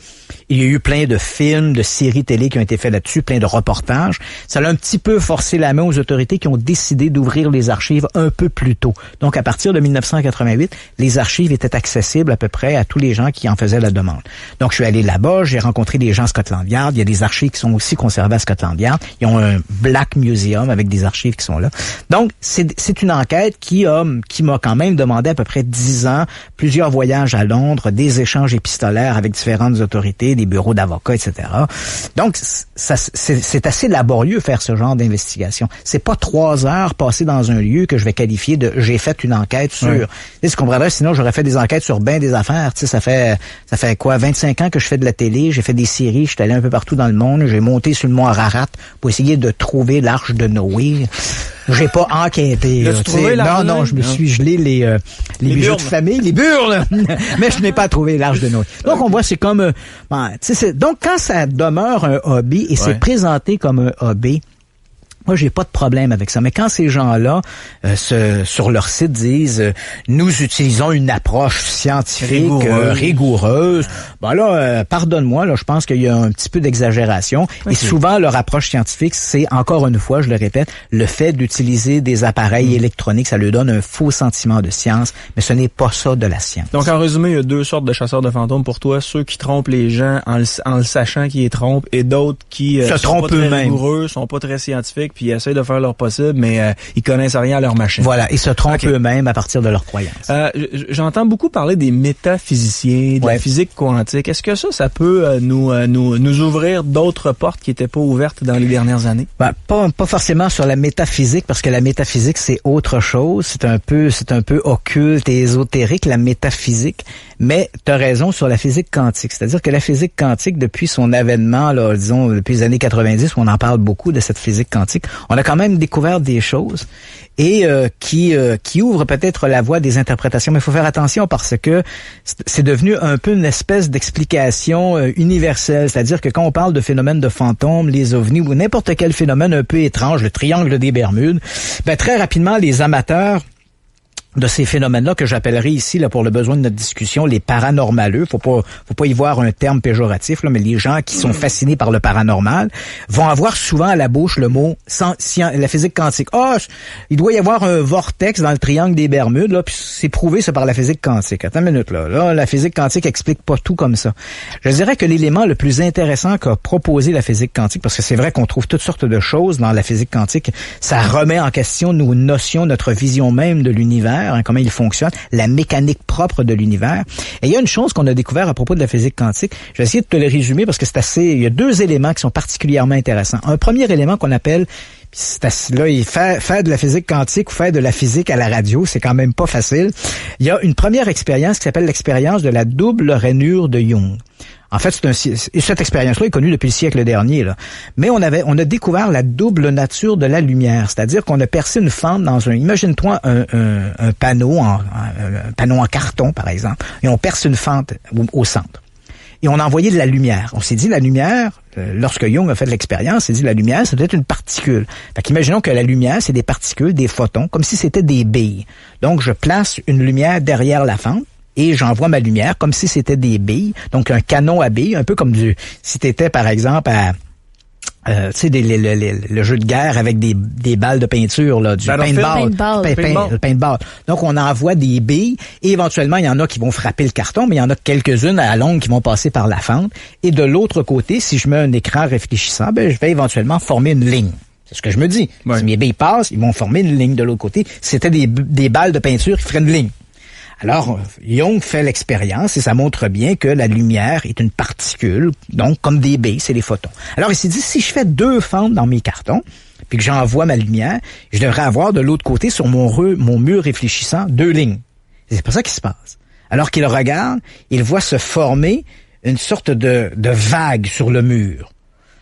D: il y a eu plein de films, de séries télé qui ont été faits là-dessus, plein de reportages. Ça a un petit peu forcé la main aux autorités qui ont décidé d'ouvrir les archives un peu plus tôt. Donc, à partir de 1988, les archives étaient accessibles à peu près à tous les gens qui en faisaient la demande. Donc, je suis allé là-bas, j'ai rencontré des gens à Scotland Yard. Il y a des archives qui sont aussi conservées à Scotland Yard. Ils ont un Black Museum avec des archives qui sont là. Donc, c'est une enquête qui m'a quand même demandé à peu près 10 ans, plusieurs voyages à Londres, des échanges épistolaires avec différentes autorités, des bureaux d'avocats, etc. Donc, c'est assez laborieux faire ce genre d'investigation. C'est pas 3 heures passées dans un lieu que je vais qualifier de j'ai fait une enquête sur. Oui. Tu comprendrais, sinon j'aurais fait des enquêtes sur bien des affaires. Tu sais, ça fait quoi, 25 ans que je fais de la télé, j'ai fait des séries, je suis allé un peu partout dans le monde, j'ai monté sur le mont Ararat pour essayer de trouver l'arche de Noé. J'ai pas enquêté. Non, je me suis gelé les bijoux de famille, les burles, mais je n'ai pas trouvé l'arche de Noé. Donc on voit, c'est comme, donc quand ça demeure un hobby et c'est présenté comme un hobby, moi, j'ai pas de problème avec ça. Mais quand ces gens-là, sur leur site, disent nous utilisons une approche scientifique rigoureuse, ben là, pardonne-moi, là, je pense qu'il y a un petit peu d'exagération. Okay. Et souvent, leur approche scientifique, c'est, encore une fois, je le répète, le fait d'utiliser des appareils électroniques, ça lui donne un faux sentiment de science, mais ce n'est pas ça de la science.
C: Donc, en résumé, il y a 2 sortes de chasseurs de fantômes pour toi. Ceux qui trompent les gens en le sachant qu'ils les trompent, et d'autres qui sont pas très rigoureux, sont pas très scientifiques, puis ils essayent de faire leur possible, mais ils connaissent rien à leur machine.
D: Voilà, ils se trompent eux-mêmes à partir de leurs croyances.
C: J'entends beaucoup parler des métaphysiciens, de la physique quantique. Est-ce que ça peut nous ouvrir d'autres portes qui étaient pas ouvertes dans les dernières années?
D: Pas forcément sur la métaphysique, parce que la métaphysique, c'est autre chose. C'est un peu occulte et ésotérique, la métaphysique. Mais tu as raison sur la physique quantique. C'est-à-dire que la physique quantique, depuis son avènement, là, disons, depuis les années 90, où on en parle beaucoup de cette physique quantique, on a quand même découvert des choses et qui ouvrent peut-être la voie des interprétations. Mais il faut faire attention parce que c'est devenu un peu une espèce d'explication universelle. C'est-à-dire que quand on parle de phénomènes de fantômes, les ovnis ou n'importe quel phénomène un peu étrange, le triangle des Bermudes, très rapidement, les amateurs de ces phénomènes-là que j'appellerai ici, là, pour le besoin de notre discussion, les paranormaleux. Faut pas y voir un terme péjoratif, là, mais les gens qui sont fascinés par le paranormal vont avoir souvent à la bouche le mot la physique quantique. Il doit y avoir un vortex dans le triangle des Bermudes, là, puis c'est prouvé ça par la physique quantique. Attends une minute, là, la physique quantique explique pas tout comme ça. Je dirais que l'élément le plus intéressant qu'a proposé la physique quantique, parce que c'est vrai qu'on trouve toutes sortes de choses dans la physique quantique, ça remet en question nos notions, notre vision même de l'univers, comment il fonctionne, la mécanique propre de l'univers. Et il y a une chose qu'on a découvert à propos de la physique quantique. Je vais essayer de te le résumer parce que il y a 2 éléments qui sont particulièrement intéressants. Un premier élément qu'on appelle, faire de la physique quantique ou faire de la physique à la radio, c'est quand même pas facile. Il y a une première expérience qui s'appelle l'expérience de la double rainure de Young. En fait, cette expérience-là est connue depuis le siècle dernier, là. Mais on a découvert la double nature de la lumière. C'est-à-dire qu'on a percé une fente dans imagine-toi un panneau en carton, par exemple, et on perce une fente au centre. Et on a envoyé de la lumière. On s'est dit, la lumière, lorsque Jung a fait l'expérience, il s'est dit, la lumière, ça doit être une particule. Fait qu'imaginons que la lumière, c'est des particules, des photons, comme si c'était des billes. Donc, je place une lumière derrière la fente, et j'envoie ma lumière comme si c'était des billes, donc un canon à billes, un peu comme si t'étais par exemple à tu sais, le jeu de guerre avec des balles de peinture, là, du paintball. Donc, on envoie des billes et éventuellement, il y en a qui vont frapper le carton, mais il y en a quelques-unes à longue qui vont passer par la fente. Et de l'autre côté, si je mets un écran réfléchissant, je vais éventuellement former une ligne. C'est ce que je me dis. Si mes billes passent, ils vont former une ligne de l'autre côté. C'était des balles de peinture qui feraient une ligne. Alors, Jung fait l'expérience et ça montre bien que la lumière est une particule, donc comme des billes, c'est les photons. Alors, il s'est dit, si je fais 2 fentes dans mes cartons, puis que j'envoie ma lumière, je devrais avoir de l'autre côté, sur mon mur réfléchissant, 2 lignes. Et c'est pas ça qui se passe. Alors qu'il regarde, il voit se former une sorte de vague sur le mur.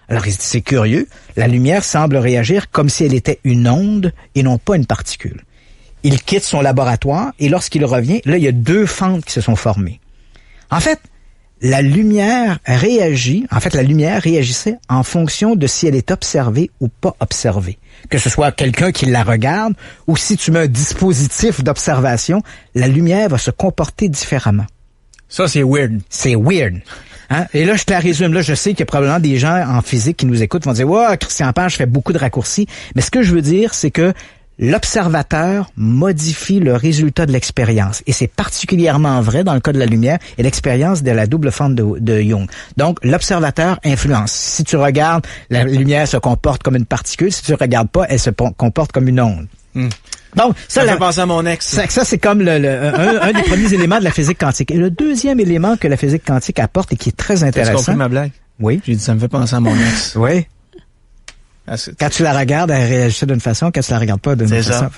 D: Alors, il se dit, c'est curieux, la lumière semble réagir comme si elle était une onde et non pas une particule. Il quitte son laboratoire et lorsqu'il revient, là, il y a 2 fentes qui se sont formées. En fait, la lumière réagissait en fonction de si elle est observée ou pas observée. Que ce soit quelqu'un qui la regarde ou si tu mets un dispositif d'observation, la lumière va se comporter différemment.
C: Ça, c'est weird.
D: C'est weird. Hein? Et là, je te la résume. Là, je sais qu'il y a probablement des gens en physique qui nous écoutent, vont dire « Ouais, Christian Page fait beaucoup de raccourcis. » Mais ce que je veux dire, c'est que l'observateur modifie le résultat de l'expérience. Et c'est particulièrement vrai dans le cas de la lumière et l'expérience de la double fente de Jung. Donc, l'observateur influence. Si tu regardes, la lumière se comporte comme une particule. Si tu regardes pas, elle se comporte comme une onde. Donc,
C: ça fait penser à mon ex.
D: Ça c'est comme un des premiers éléments de la physique quantique. Et le deuxième élément que la physique quantique apporte et qui est très intéressant.
C: Tu as compris ma blague?
D: Oui.
C: J'ai dit, ça me fait penser à mon ex.
D: Oui. Quand tu la regardes, elle réagit d'une façon, quand tu la regardes pas d'une façon.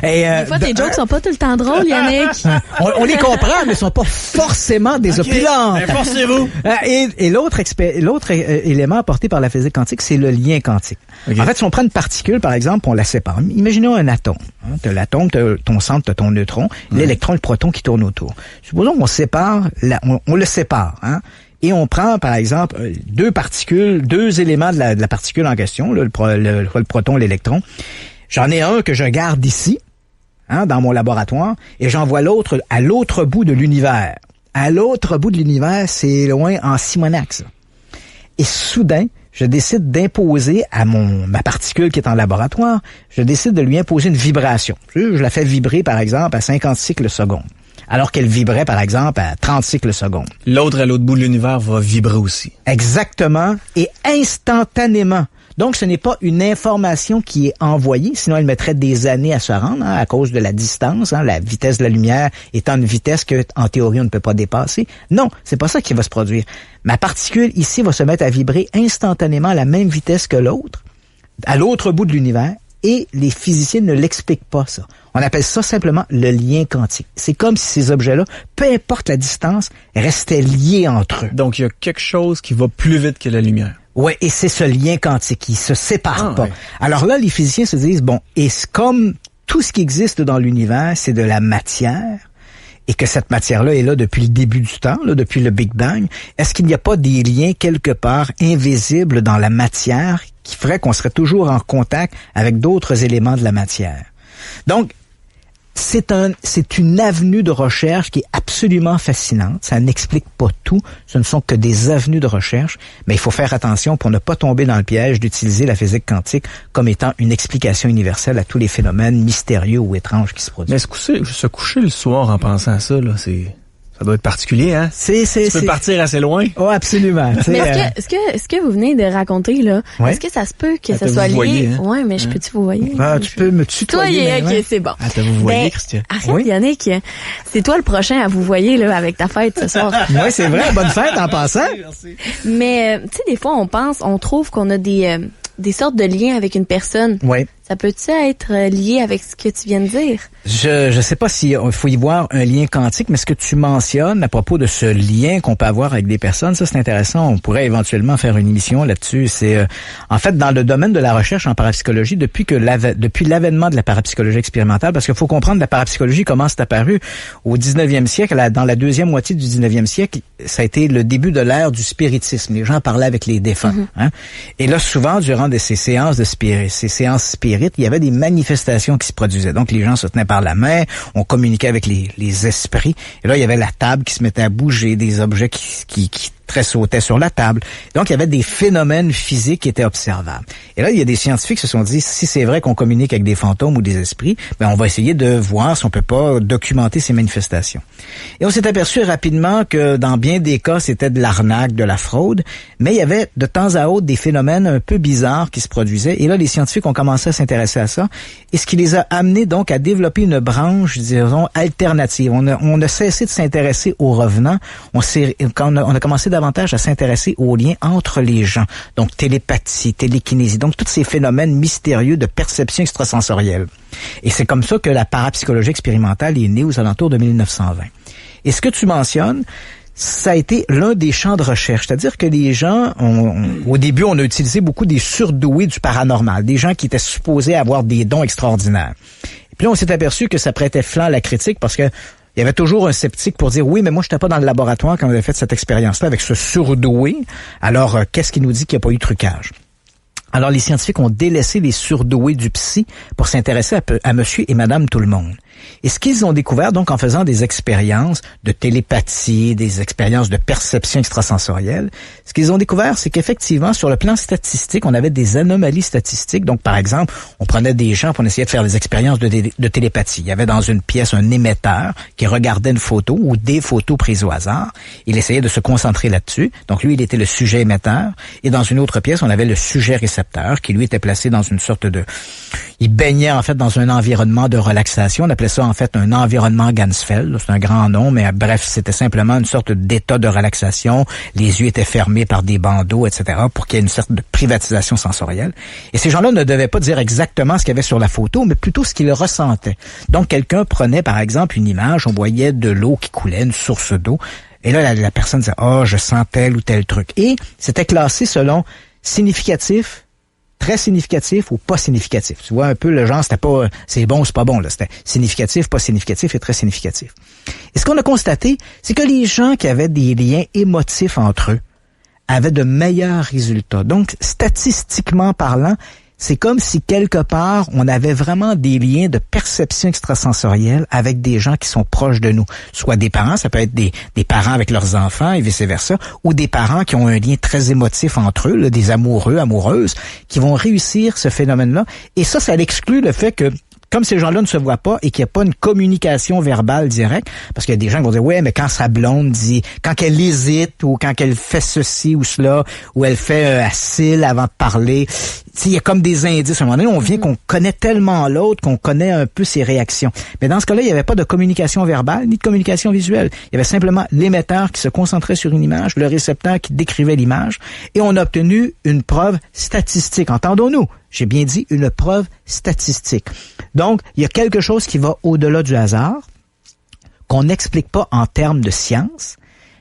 E: Et, des fois, tes jokes sont pas tout le temps drôles, Yannick.
D: on les comprend, mais ils sont pas forcément désopilantes.
C: Okay, forcez-vous.
D: Et l'autre élément apporté par la physique quantique, c'est le lien quantique. Okay. En fait, si on prend une particule, par exemple, on la sépare. Imaginons un atome. T'as l'atome, t'as ton centre, t'as ton neutron, l'électron, le proton qui tourne autour. Supposons qu'on sépare, on le sépare, hein. Et on prend, par exemple, 2 particules, 2 éléments de la particule en question, là, le proton et l'électron. J'en ai un que je garde ici, hein, dans mon laboratoire, et j'envoie l'autre à l'autre bout de l'univers. À l'autre bout de l'univers, c'est loin en Simonax. Et soudain, je décide d'imposer à ma particule qui est en laboratoire, je décide de lui imposer une vibration. Je la fais vibrer, par exemple, à 50 cycles secondes. Alors qu'elle vibrait, par exemple, à 30 cycles secondes.
C: L'autre à l'autre bout de l'univers va vibrer aussi.
D: Exactement, et instantanément. Donc, ce n'est pas une information qui est envoyée, sinon elle mettrait des années à se rendre, hein, à cause de la distance, hein, la vitesse de la lumière étant une vitesse que, en théorie, on ne peut pas dépasser. Non, c'est pas ça qui va se produire. Ma particule, ici, va se mettre à vibrer instantanément à la même vitesse que l'autre, à l'autre bout de l'univers, et les physiciens ne l'expliquent pas, ça. On appelle ça simplement le lien quantique. C'est comme si ces objets-là, peu importe la distance, restaient liés entre eux.
C: Donc, il y a quelque chose qui va plus vite que la lumière.
D: Ouais, et c'est ce lien quantique qui se sépare pas.
C: Ouais.
D: Alors là, les physiciens se disent, bon, et comme tout ce qui existe dans l'univers, c'est de la matière, et que cette matière-là est là depuis le début du temps, là, depuis le Big Bang, est-ce qu'il n'y a pas des liens quelque part invisibles dans la matière qui ferait qu'on serait toujours en contact avec d'autres éléments de la matière? Donc, c'est une avenue de recherche qui est absolument fascinante. Ça n'explique pas tout. Ce ne sont que des avenues de recherche. Mais il faut faire attention pour ne pas tomber dans le piège d'utiliser la physique quantique comme étant une explication universelle à tous les phénomènes mystérieux ou étranges qui se produisent.
C: Mais se coucher le soir en pensant à ça, là, ça doit être particulier, hein? Tu peux partir assez loin.
D: Oh, absolument.
E: Mais est-ce que vous venez de raconter, là,
D: ouais?
E: est-ce que ça se peut que ça soit lié?
C: Voyez, hein?
E: Ouais, mais je peux-tu vous voyer?
D: Tu peux me tutoyer.
E: Ok, c'est bon.
C: Ah, vous voyez, Christian?
E: Arrête, Yannick. C'est toi le prochain à vous voyer, là, avec ta fête ce soir.
D: Oui, c'est vrai. Bonne fête en passant.
E: Merci. Mais, tu sais, des fois, on trouve qu'on a des sortes de liens avec une personne.
D: Oui.
E: Ça peut-tu être lié avec ce que tu viens de dire?
D: Je sais pas si il faut y voir un lien quantique, mais ce que tu mentionnes à propos de ce lien qu'on peut avoir avec des personnes, ça c'est intéressant. On pourrait éventuellement faire une émission là-dessus. C'est en fait dans le domaine de la recherche en parapsychologie depuis l'avènement de la parapsychologie expérimentale, parce qu'il faut comprendre la parapsychologie comment c'est apparu au 19e siècle, dans la deuxième moitié du 19e siècle, ça a été le début de l'ère du spiritisme. Les gens parlaient avec les défunts. Hein? Et là souvent durant ces séances spirites, il y avait des manifestations qui se produisaient. Donc, les gens se tenaient par la main, on communiquait avec les esprits. Et là, il y avait la table qui se mettait à bouger, des objets qui tressautait sur la table. Donc, il y avait des phénomènes physiques qui étaient observables. Et là, il y a des scientifiques qui se sont dit, si c'est vrai qu'on communique avec des fantômes ou des esprits, ben on va essayer de voir si on peut pas documenter ces manifestations. Et on s'est aperçu rapidement que dans bien des cas, c'était de l'arnaque, de la fraude, mais il y avait de temps à autre des phénomènes un peu bizarres qui se produisaient. Et là, les scientifiques ont commencé à s'intéresser à ça, et ce qui les a amenés donc à développer une branche, disons, alternative. On a cessé de s'intéresser aux revenants. On a commencé davantage à s'intéresser aux liens entre les gens. Donc, télépathie, télékinésie, donc tous ces phénomènes mystérieux de perception extrasensorielle. Et c'est comme ça que la parapsychologie expérimentale est née aux alentours de 1920. Et ce que tu mentionnes, ça a été l'un des champs de recherche. C'est-à-dire que les gens, au début, on a utilisé beaucoup des surdoués du paranormal, des gens qui étaient supposés avoir des dons extraordinaires. Et puis là, on s'est aperçu que ça prêtait flanc à la critique parce que il y avait toujours un sceptique pour dire, oui, mais moi, je n'étais pas dans le laboratoire quand on avait fait cette expérience-là avec ce surdoué. Alors, qu'est-ce qui nous dit qu'il n'y a pas eu de trucage? Alors, les scientifiques ont délaissé les surdoués du psy pour s'intéresser à monsieur et madame tout le monde. Et ce qu'ils ont découvert, donc, en faisant des expériences de télépathie, des expériences de perception extrasensorielle, ce qu'ils ont découvert, c'est qu'effectivement, sur le plan statistique, on avait des anomalies statistiques. Donc, par exemple, on prenait des gens pour essayer de faire des expériences de télépathie. Il y avait dans une pièce un émetteur qui regardait une photo ou des photos prises au hasard. Il essayait de se concentrer là-dessus. Donc, lui, il était le sujet émetteur. Et dans une autre pièce, on avait le sujet récepteur qui, lui, était placé dans une sorte de... Il baignait, en fait, dans un environnement de relaxation. On appelait ça, en fait, un environnement Ganzfeld. C'est un grand nom, mais bref, c'était simplement une sorte d'état de relaxation. Les yeux étaient fermés par des bandeaux, etc., pour qu'il y ait une sorte de privatisation sensorielle. Et ces gens-là ne devaient pas dire exactement ce qu'il y avait sur la photo, mais plutôt ce qu'ils ressentaient. Donc, quelqu'un prenait, par exemple, une image, on voyait de l'eau qui coulait, une source d'eau, et là, la personne disait « Ah, je sens tel ou tel truc ». Et c'était classé selon significatif, très significatif ou pas significatif. Tu vois un peu le genre, c'était pas c'est bon ou c'est pas bon, là. C'était significatif, pas significatif et très significatif. Et ce qu'on a constaté, c'est que les gens qui avaient des liens émotifs entre eux avaient de meilleurs résultats. Donc, statistiquement parlant, c'est comme si quelque part, on avait vraiment des liens de perception extrasensorielle avec des gens qui sont proches de nous. Soit des parents, ça peut être des parents avec leurs enfants et vice-versa, ou des parents qui ont un lien très émotif entre eux, là, des amoureux, amoureuses, qui vont réussir ce phénomène-là. Et ça exclut le fait que comme ces gens-là ne se voient pas et qu'il n'y a pas une communication verbale directe, parce qu'il y a des gens qui vont dire, ouais, mais quand sa blonde dit, quand elle hésite ou quand elle fait ceci ou cela, ou elle fait asile avant de parler, il y a comme des indices. À un moment donné, on vient qu'on connaît tellement l'autre qu'on connaît un peu ses réactions. Mais dans ce cas-là, il n'y avait pas de communication verbale ni de communication visuelle. Il y avait simplement l'émetteur qui se concentrait sur une image, le récepteur qui décrivait l'image, et on a obtenu une preuve statistique. Entendons-nous? J'ai bien dit une preuve statistique. Donc, il y a quelque chose qui va au-delà du hasard, qu'on n'explique pas en termes de science,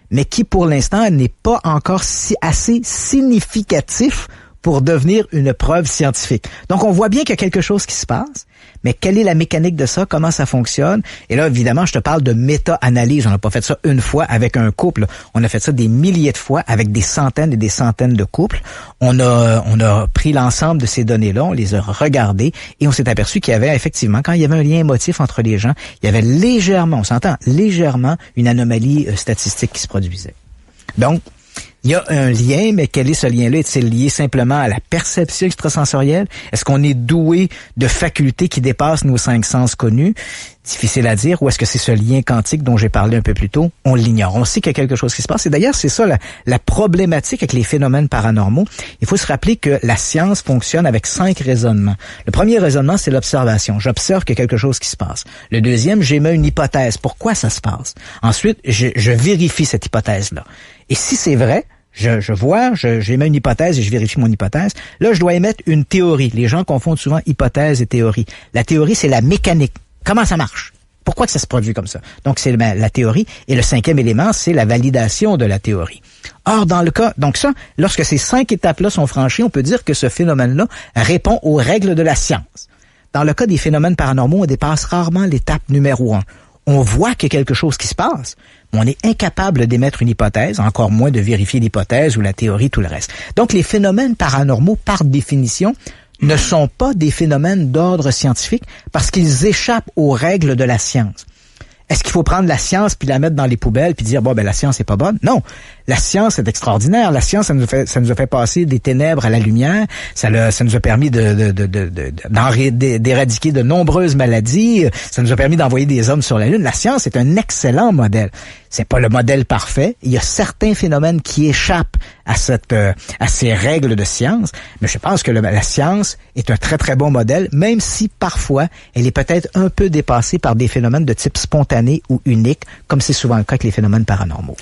D: mais qui, pour l'instant, n'est pas encore assez significatif pour devenir une preuve scientifique. Donc, on voit bien qu'il y a quelque chose qui se passe, mais quelle est la mécanique de ça? Comment ça fonctionne? Et là, évidemment, je te parle de méta-analyse. On n'a pas fait ça une fois avec un couple. On a fait ça des milliers de fois avec des centaines et des centaines de couples. On a pris l'ensemble de ces données-là, on les a regardées et on s'est aperçu qu'il y avait effectivement, quand il y avait un lien émotif entre les gens, il y avait légèrement, on s'entend, légèrement une anomalie statistique qui se produisait. Donc, il y a un lien, mais quel est ce lien-là? Est-il lié simplement à la perception extrasensorielle? Est-ce qu'on est doué de facultés qui dépassent nos 5 sens connus? Difficile à dire. Ou est-ce que c'est ce lien quantique dont j'ai parlé un peu plus tôt? On l'ignore. On sait qu'il y a quelque chose qui se passe. Et d'ailleurs, c'est ça la problématique avec les phénomènes paranormaux. Il faut se rappeler que la science fonctionne avec 5 raisonnements. Le premier raisonnement, c'est l'observation. J'observe qu'il y a quelque chose qui se passe. Le deuxième, j'émets une hypothèse. Pourquoi ça se passe? Ensuite, je vérifie cette hypothèse-là. Et si c'est vrai, j'émets une hypothèse et je vérifie mon hypothèse. Là, je dois émettre une théorie. Les gens confondent souvent hypothèse et théorie. La théorie, c'est la mécanique. Comment ça marche? Pourquoi que ça se produit comme ça? Donc, c'est la théorie. Et le 5e élément, c'est la validation de la théorie. Or, dans le cas, donc ça, lorsque ces 5 étapes-là sont franchies, on peut dire que ce phénomène-là répond aux règles de la science. Dans le cas des phénomènes paranormaux, on dépasse rarement l'étape numéro 1. On voit qu'il y a quelque chose qui se passe, mais on est incapable d'émettre une hypothèse, encore moins de vérifier l'hypothèse ou la théorie, tout le reste. Donc, les phénomènes paranormaux, par définition, ne sont pas des phénomènes d'ordre scientifique parce qu'ils échappent aux règles de la science. Est-ce qu'il faut prendre la science puis la mettre dans les poubelles puis dire, bon, ben la science est pas bonne? Non. La science est extraordinaire. La science, ça nous a fait passer des ténèbres à la lumière. Ça nous a permis d'éradiquer de nombreuses maladies. Ça nous a permis d'envoyer des hommes sur la Lune. La science est un excellent modèle. C'est pas le modèle parfait. Il y a certains phénomènes qui échappent à ces règles de science. Mais je pense que la science est un très, très bon modèle, même si parfois, elle est peut-être un peu dépassée par des phénomènes de type spontané ou unique, comme c'est souvent le cas avec les phénomènes paranormaux.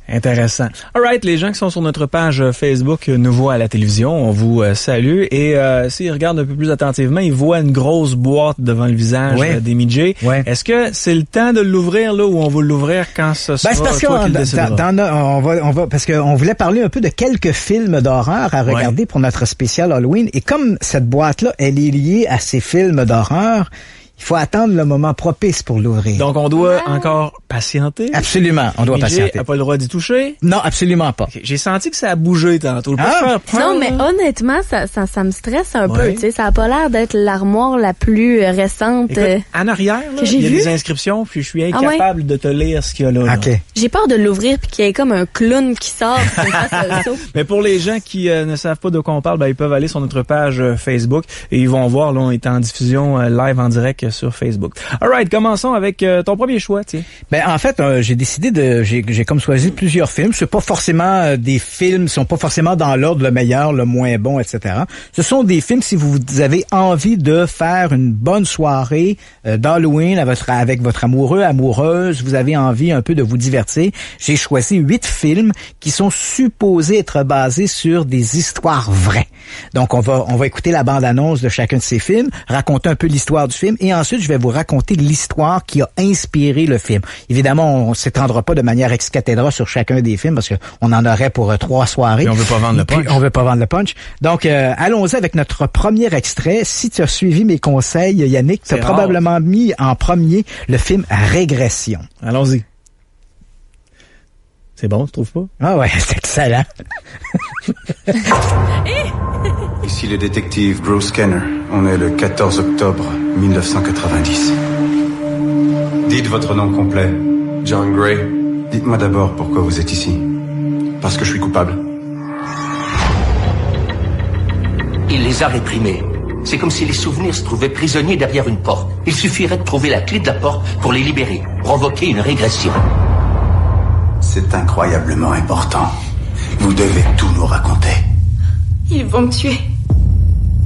C: Intéressant. Alright, les gens qui sont sur notre page Facebook nous voient à la télévision, on vous salue et s'ils regardent un peu plus attentivement, ils voient une grosse boîte devant le visage des midgets. Ouais. Est-ce que c'est le temps de l'ouvrir là ou on va l'ouvrir quand ce sera
D: c'est parce
C: toi qui le décidera?
D: On va parce qu'on voulait parler un peu de quelques films d'horreur à regarder pour notre spécial Halloween et comme cette boîte là, elle est liée à ces films d'horreur, il faut attendre le moment propice pour l'ouvrir.
C: Donc, on doit encore patienter?
D: Absolument, on doit patienter.
C: n'a pas le droit d'y toucher?
D: Non, absolument pas.
C: Okay. J'ai senti que ça a bougé tantôt.
E: Non, mais honnêtement, ça me stresse un peu. Tu sais, ça a pas l'air d'être l'armoire la plus récente.
C: Écoute, en arrière, là, il y a des inscriptions, puis je suis incapable de te lire ce qu'il y a là.
D: Okay.
E: J'ai peur de l'ouvrir puis qu'il y ait comme un clown qui sort.
C: Mais pour les gens qui ne savent pas de quoi on parle, ils peuvent aller sur notre page Facebook et ils vont voir, là, on est en diffusion live en direct sur Facebook. Alright, commençons avec ton premier choix, tiens.
D: En fait, j'ai décidé j'ai comme choisi plusieurs films. C'est pas forcément des films, sont pas forcément dans l'ordre le meilleur, le moins bon, etc. Ce sont des films si vous avez envie de faire une bonne soirée d'Halloween avec votre amoureux, amoureuse, vous avez envie un peu de vous divertir. J'ai choisi 8 films qui sont supposés être basés sur des histoires vraies. Donc, on va écouter la bande-annonce de chacun de ces films, raconter un peu l'histoire du film et ensuite, je vais vous raconter l'histoire qui a inspiré le film. Évidemment, on s'étendra pas de manière ex cathedra sur chacun des films parce qu'on en aurait pour 3 soirées.
C: Et on veut pas vendre le punch.
D: On veut pas vendre le punch. Donc, allons-y avec notre premier extrait. Si tu as suivi mes conseils, Yannick, tu as probablement mis en premier le film Régression.
C: Allons-y. C'est bon, tu trouves pas?
D: Ah ouais, c'est excellent.
F: Ici le détective Bruce Kenner. On est le 14 octobre 1990. Dites votre nom complet.
G: John Gray.
F: Dites-moi d'abord pourquoi vous êtes ici.
G: Parce que je suis coupable.
H: Il les a réprimés. C'est comme si les souvenirs se trouvaient prisonniers derrière une porte. Il suffirait de trouver la clé de la porte pour les libérer. Provoquer une régression.
F: C'est incroyablement important. Vous devez tout nous raconter.
I: Ils vont me tuer.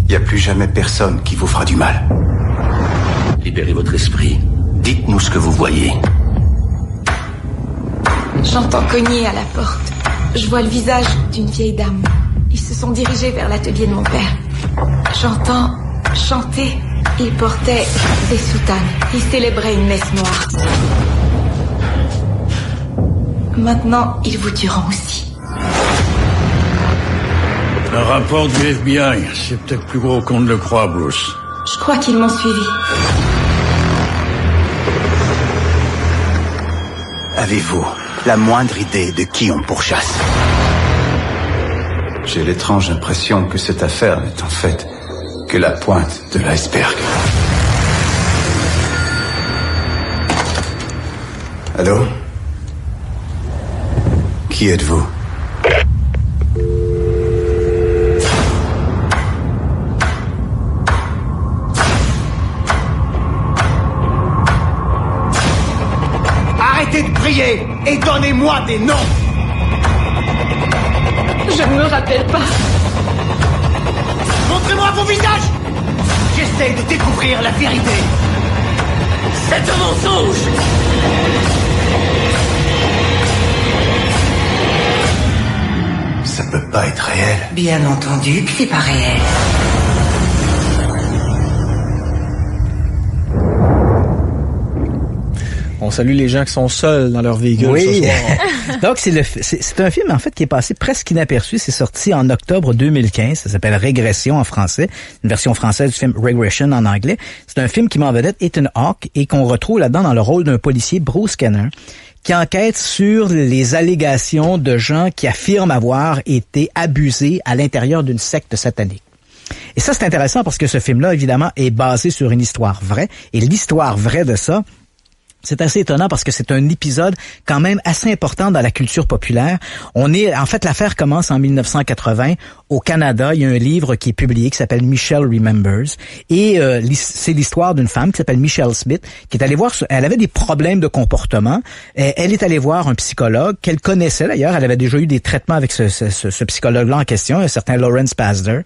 F: Il n'y a plus jamais personne qui vous fera du mal.
H: Libérez votre esprit. Dites-nous ce que vous voyez.
I: J'entends cogner à la porte. Je vois le visage d'une vieille dame. Ils se sont dirigés vers l'atelier de mon père. J'entends chanter. Ils portaient des soutanes. Ils célébraient une messe noire. Maintenant, ils vous tueront aussi.
J: Le rapport du FBI, c'est peut-être plus gros qu'on ne le croit, Bruce.
I: Je crois qu'ils m'ont suivi.
F: Avez-vous la moindre idée de qui on pourchasse? J'ai l'étrange impression que cette affaire n'est en fait que la pointe de l'iceberg. Allô? Qui êtes-vous?
K: Arrêtez de prier et donnez-moi des noms!
I: Je ne me rappelle pas.
K: Montrez-moi vos visages! J'essaie de découvrir la vérité.
H: C'est un mensonge!
F: Ça peut pas être réel.
L: Bien entendu que c'est pas réel.
C: On salue les gens qui sont seuls dans leur véhicule ce soir.
D: Donc, c'est un film, en fait, qui est passé presque inaperçu. C'est sorti en octobre 2015. Ça s'appelle Régression en français. Une version française du film Regression en anglais. C'est un film qui met en vedette Ethan Hawke et qu'on retrouve là-dedans dans le rôle d'un policier, Bruce Kenner, qui enquête sur les allégations de gens qui affirment avoir été abusés à l'intérieur d'une secte satanique. Et ça, c'est intéressant parce que ce film-là, évidemment, est basé sur une histoire vraie. Et l'histoire vraie de ça, C'est assez étonnant parce que c'est un épisode quand même assez important dans la culture populaire. En fait, l'affaire commence en 1980. Au Canada, il y a un livre qui est publié qui s'appelle Michelle Remembers. Et c'est l'histoire d'une femme qui s'appelle Michelle Smith, qui est allée voir, elle avait des problèmes de comportement. Elle est allée voir un psychologue qu'elle connaissait d'ailleurs. Elle avait déjà eu des traitements avec ce psychologue-là en question, un certain Lawrence Pazder.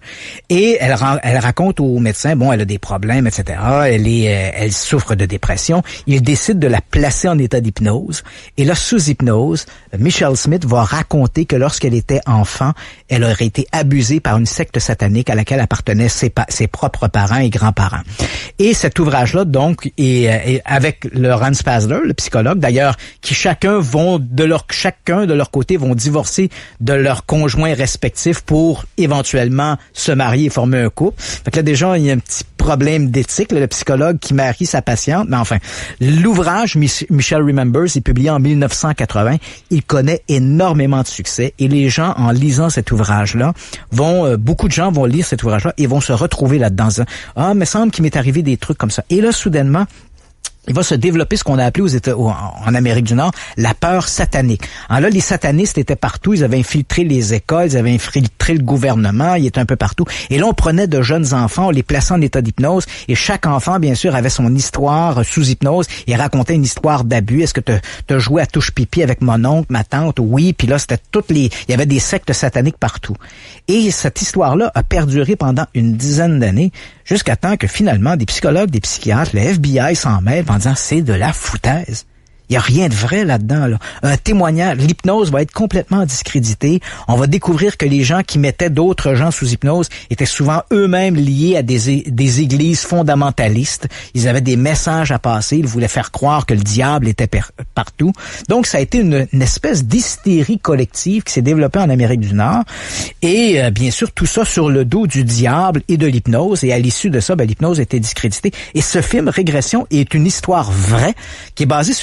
D: Et elle raconte au médecin, bon, elle a des problèmes, etc. Elle souffre de dépression. Il décide de la placer en état d'hypnose. Et là, sous hypnose, Michelle Smith va raconter que lorsqu'elle était enfant, elle aurait été abusée par une secte satanique à laquelle appartenaient ses propres parents et grands-parents. Et cet ouvrage-là, donc, est avec Lawrence Pazder, le psychologue, d'ailleurs, qui chacun de leur côté vont divorcer de leurs conjoints respectifs pour éventuellement se marier et former un couple. Fait que là, déjà, il y a un petit problème d'éthique, le psychologue qui marie sa patiente. Mais enfin, l'ouvrage Michelle Remembers est publié en 1980. Il connaît énormément de succès et les gens, en lisant cet ouvrage-là, beaucoup de gens vont lire cet ouvrage-là et vont se retrouver là-dedans. Ah, mais semble qu'il m'est arrivé des trucs comme ça. Et là, soudainement, il va se développer ce qu'on a appelé en Amérique du Nord la peur satanique. Alors là, les satanistes étaient partout, ils avaient infiltré les écoles, ils avaient infiltré le gouvernement, ils étaient un peu partout. Et là, on prenait de jeunes enfants, on les plaçait en état d'hypnose, et chaque enfant, bien sûr, avait son histoire sous hypnose et racontait une histoire d'abus. Est-ce que t'as joué à touche pipi avec mon oncle, ma tante? Oui, puis là, il y avait des sectes sataniques partout. Et cette histoire-là a perduré pendant une dizaine d'années, jusqu'à temps que finalement, des psychologues, des psychiatres, le FBI s'en mêlent en disant c'est de la foutaise. Il y a rien de vrai là-dedans. Là. Un témoignage, l'hypnose va être complètement discréditée. On va découvrir que les gens qui mettaient d'autres gens sous hypnose étaient souvent eux-mêmes liés à des églises fondamentalistes. Ils avaient des messages à passer. Ils voulaient faire croire que le diable était partout. Donc, ça a été une espèce d'hystérie collective qui s'est développée en Amérique du Nord. Et bien sûr, tout ça sur le dos du diable et de l'hypnose. Et à l'issue de ça, l'hypnose a été discréditée. Et ce film, Régression, est une histoire vraie qui est basée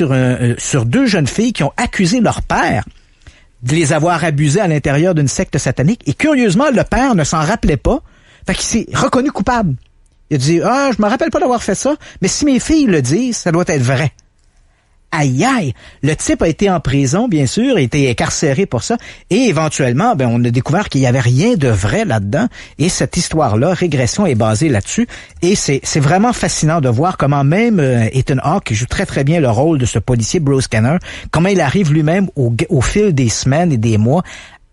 D: sur deux jeunes filles qui ont accusé leur père de les avoir abusés à l'intérieur d'une secte satanique. Et curieusement, le père ne s'en rappelait pas. Fait qu'il s'est reconnu coupable. Il a dit, je me rappelle pas d'avoir fait ça, mais si mes filles le disent, ça doit être vrai. Aïe aïe! Le type a été en prison, bien sûr, a été incarcéré pour ça, et éventuellement, on a découvert qu'il y avait rien de vrai là-dedans, et cette histoire-là, Régression, est basée là-dessus, et c'est vraiment fascinant de voir comment même Ethan Hawke, qui joue très très bien le rôle de ce policier Bruce Scanner, comment il arrive lui-même au fil des semaines et des mois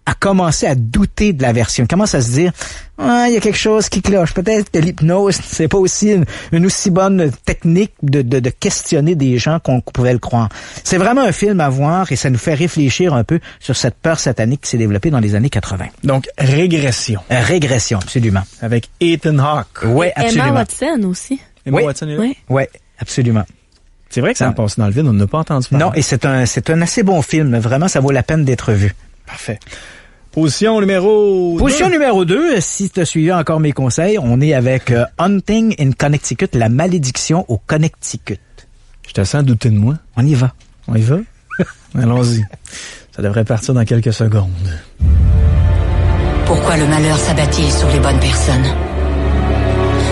D: à commencer à douter de la version, commence à se dire il y a quelque chose qui cloche, peut-être que l'hypnose c'est pas aussi une aussi bonne technique de questionner des gens qu'on pouvait le croire. C'est vraiment un film à voir et ça nous fait réfléchir un peu sur cette peur satanique qui s'est développée dans les années 80.
C: Donc Régression.
D: Régression, absolument.
C: Avec Ethan Hawke.
D: Oui, absolument.
E: Emma Watson aussi.
C: Emma Watson est là?
D: Oui, absolument.
C: C'est vrai que ça a passé dans le vide, on n'a pas entendu parler.
D: Non, et c'est un assez bon film, vraiment ça vaut la peine d'être vu.
C: Parfait. Position numéro
D: 2, si tu as suivi encore mes conseils, on est avec Hunting in Connecticut, la malédiction au Connecticut.
C: Je te sens douter de moi.
D: On y va.
C: On y va? Allons-y. Ça devrait partir dans quelques secondes.
L: Pourquoi le malheur s'abat-il sur les bonnes personnes?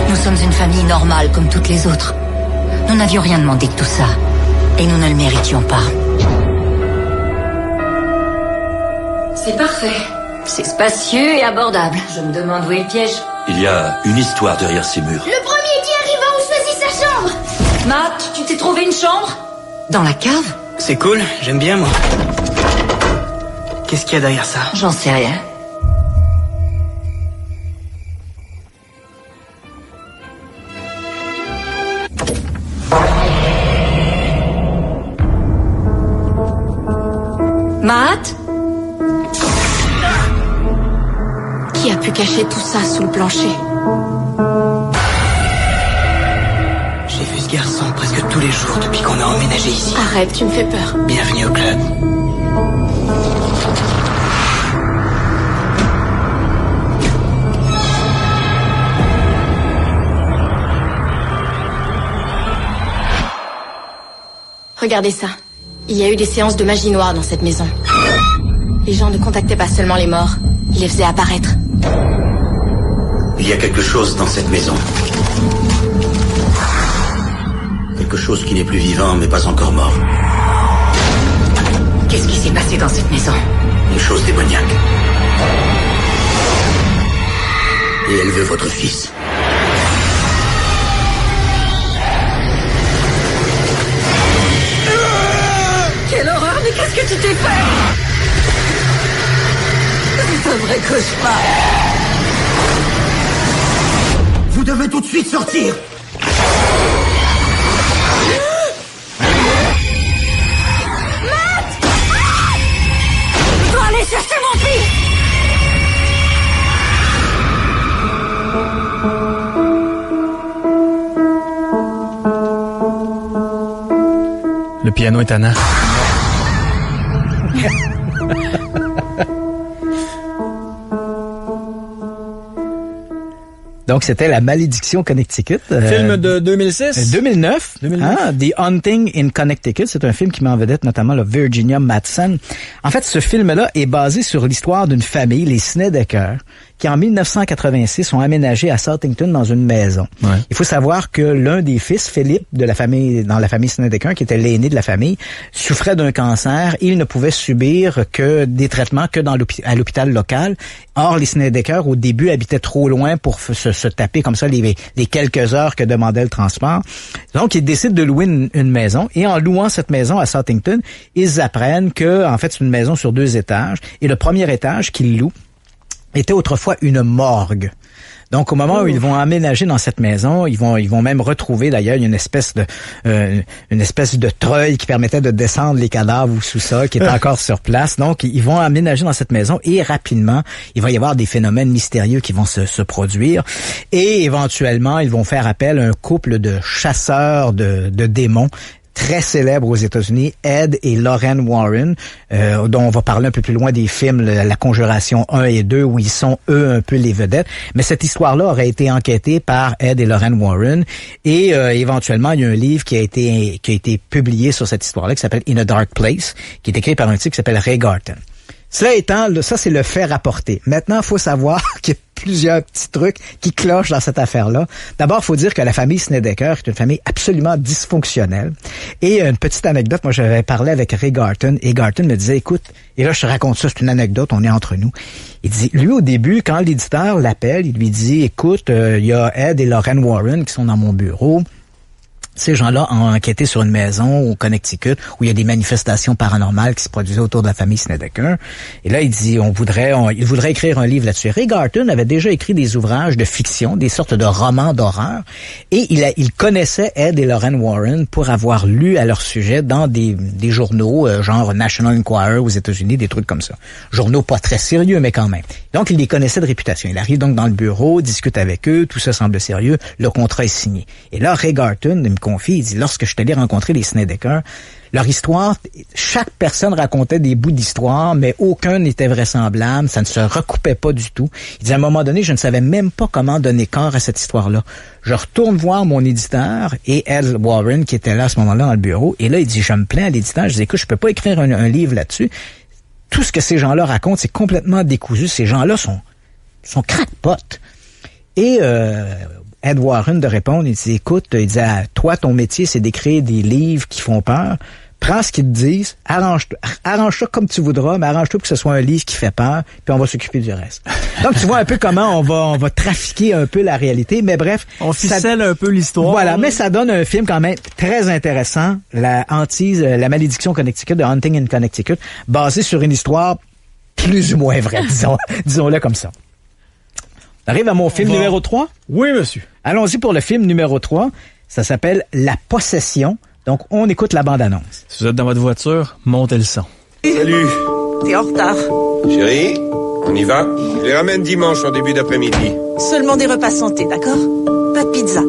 L: Nous sommes une famille normale comme toutes les autres. Nous n'avions rien demandé de tout ça. Et nous ne le méritions pas. C'est parfait. C'est spacieux et abordable. Je me demande où est le piège.
H: Il y a une histoire derrière ces murs.
I: Le premier qui arrive a choisi sa chambre.
L: Matt, tu t'es trouvé une chambre? Dans la cave?
M: C'est cool, j'aime bien moi. Qu'est-ce qu'il y a derrière ça?
L: J'en sais rien. Matt?
I: Qui a pu cacher tout ça sous le plancher?
M: J'ai vu ce garçon presque tous les jours depuis qu'on a emménagé ici.
I: Arrête, tu me fais peur.
M: Bienvenue au club.
I: Regardez ça. Il y a eu des séances de magie noire dans cette maison. Les gens ne contactaient pas seulement les morts, ils les faisaient apparaître.
H: Il y a quelque chose dans cette maison. Quelque chose
M: chose qui n'est plus vivant, mais pas encore mort.
L: Qu'est-ce qui s'est passé dans cette maison?
M: Une chose démoniaque. Et elle veut votre fils.
L: Quelle horreur, mais qu'est-ce que tu t'es fait? C'est un vrai cauchemar.
K: Vous devez tout de suite sortir.
L: Matt! Je dois aller chercher mon fils!
C: Le piano est tannant.
D: Donc, c'était La Malédiction Connecticut.
C: Film de 2006?
D: 2009. Hein, The Haunting in Connecticut. C'est un film qui met en vedette notamment Virginia Madsen. En fait, ce film-là est basé sur l'histoire d'une famille, les Snedeker, qui en 1986 ont aménagé à Southington dans une maison. Ouais. Il faut savoir que l'un des fils, Philippe, dans la famille Snedeker, qui était l'aîné de la famille, souffrait d'un cancer et il ne pouvait subir que des traitements que à l'hôpital local. Or, les Snedeker, au début, habitaient trop loin pour se taper comme ça les quelques heures que demandait le transport. Donc, ils décident de louer une maison et en louant cette maison à Southington, ils apprennent que, en fait, c'est une maison sur 2 étages et le premier étage qu'ils louent était autrefois une morgue. Donc, au moment où ils vont emménager dans cette maison, ils vont même retrouver, d'ailleurs, une espèce de treuil qui permettait de descendre les cadavres sous ça, qui est encore sur place. Donc, ils vont emménager dans cette maison et rapidement, il va y avoir des phénomènes mystérieux qui vont se produire. Et éventuellement, ils vont faire appel à un couple de chasseurs de démons très célèbre aux États-Unis, Ed et Lorraine Warren, dont on va parler un peu plus loin des films La Conjuration 1 et 2, où ils sont, eux, un peu les vedettes. Mais cette histoire-là aurait été enquêtée par Ed et Lorraine Warren, et éventuellement, il y a un livre qui a été publié sur cette histoire-là, qui s'appelle In a Dark Place, qui est écrit par un type qui s'appelle Ray Garton. Cela étant, ça c'est le fait rapporté. Maintenant, il faut savoir qu'il y a plusieurs petits trucs qui clochent dans cette affaire-là. D'abord, il faut dire que la famille Snedeker est une famille absolument dysfonctionnelle. Et une petite anecdote, moi j'avais parlé avec Ray Garton, et Garton me disait, écoute, et là je te raconte ça, c'est une anecdote, on est entre nous. Il dit, lui au début, quand l'éditeur l'appelle, il lui dit, écoute, il y a Ed et Lorraine Warren qui sont dans mon bureau. Ces gens-là ont enquêté sur une maison au Connecticut où il y a des manifestations paranormales qui se produisaient autour de la famille Snedeker. Et là, il dit, il voudrait écrire un livre là-dessus. Ray Garton avait déjà écrit des ouvrages de fiction, des sortes de romans d'horreur. Et il connaissait Ed et Lorraine Warren pour avoir lu à leur sujet dans des journaux, genre National Enquirer aux États-Unis, des trucs comme ça. Journaux pas très sérieux, mais quand même. Donc, il les connaissait de réputation. Il arrive donc dans le bureau, discute avec eux, tout ça semble sérieux, le contrat est signé. Et là, Ray Garton me confie, il dit, lorsque je suis allé rencontrer les Snedeker, leur histoire, chaque personne racontait des bouts d'histoire, mais aucun n'était vraisemblable, ça ne se recoupait pas du tout. Il dit, à un moment donné, je ne savais même pas comment donner corps à cette histoire-là. Je retourne voir mon éditeur et Ed Warren, qui était là à ce moment-là dans le bureau, et là, il dit, je me plains à l'éditeur, je dis, écoute, je peux pas écrire un livre là-dessus. Tout ce que ces gens-là racontent, c'est complètement décousu. Ces gens-là sont crackpots. Et Ed Warren de répondre, il dit, écoute, il dit, toi, ton métier, c'est d'écrire des livres qui font peur. Prends ce qu'ils te disent, arrange ça comme tu voudras, mais arrange-toi pour que ce soit un livre qui fait peur, puis on va s'occuper du reste. Donc, tu vois un peu comment on va trafiquer un peu la réalité, mais bref.
C: On ficelle un peu l'histoire.
D: Voilà, mais ça donne un film quand même très intéressant, La Malédiction Connecticut, de Haunting in Connecticut, basé sur une histoire plus ou moins vraie, disons-le comme ça. On arrive à mon film numéro 3?
C: Oui, monsieur.
D: Allons-y pour le film numéro 3. Ça s'appelle La Possession. Donc, on écoute la bande-annonce.
C: Si vous êtes dans votre voiture, montez le son.
N: Salut.
O: T'es en retard.
N: Chérie, on y va? Je les ramène dimanche en début d'après-midi.
O: Seulement des repas santé, d'accord? Pas de pizza.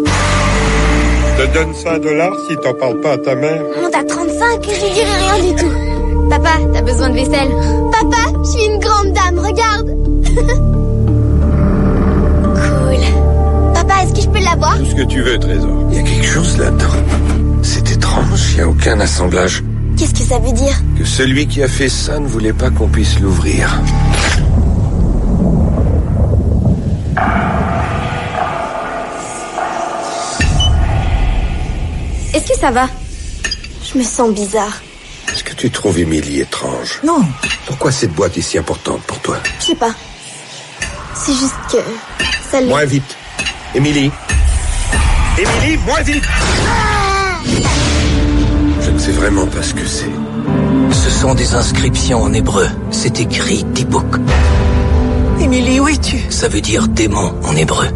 N: Je te donne $5 si t'en parles pas à ta mère.
P: On t'a 35, je dirai rien du tout. Papa, t'as besoin de vaisselle. Papa, je suis une grande dame, regarde. Papa, est-ce que je peux l'avoir?
N: Tout ce que tu veux, Trésor. Il y a quelque chose là-dedans. C'est étrange, il n'y a aucun assemblage.
P: Qu'est-ce que ça veut dire?
N: Que celui qui a fait ça ne voulait pas qu'on puisse l'ouvrir.
P: est-ce que ça va? Je me sens bizarre.
N: Est-ce que tu trouves Émilie étrange?
O: Non.
N: Pourquoi cette boîte est si importante pour toi?
P: Je sais pas. C'est juste que... ça l'est.
N: Moins vite. Émilie. Émilie, moins vite! Je ne sais vraiment pas ce que c'est.
M: Ce sont des inscriptions en hébreu. C'est écrit Dibuk.
O: Émilie, où es-tu?
M: Ça veut dire démon en hébreu.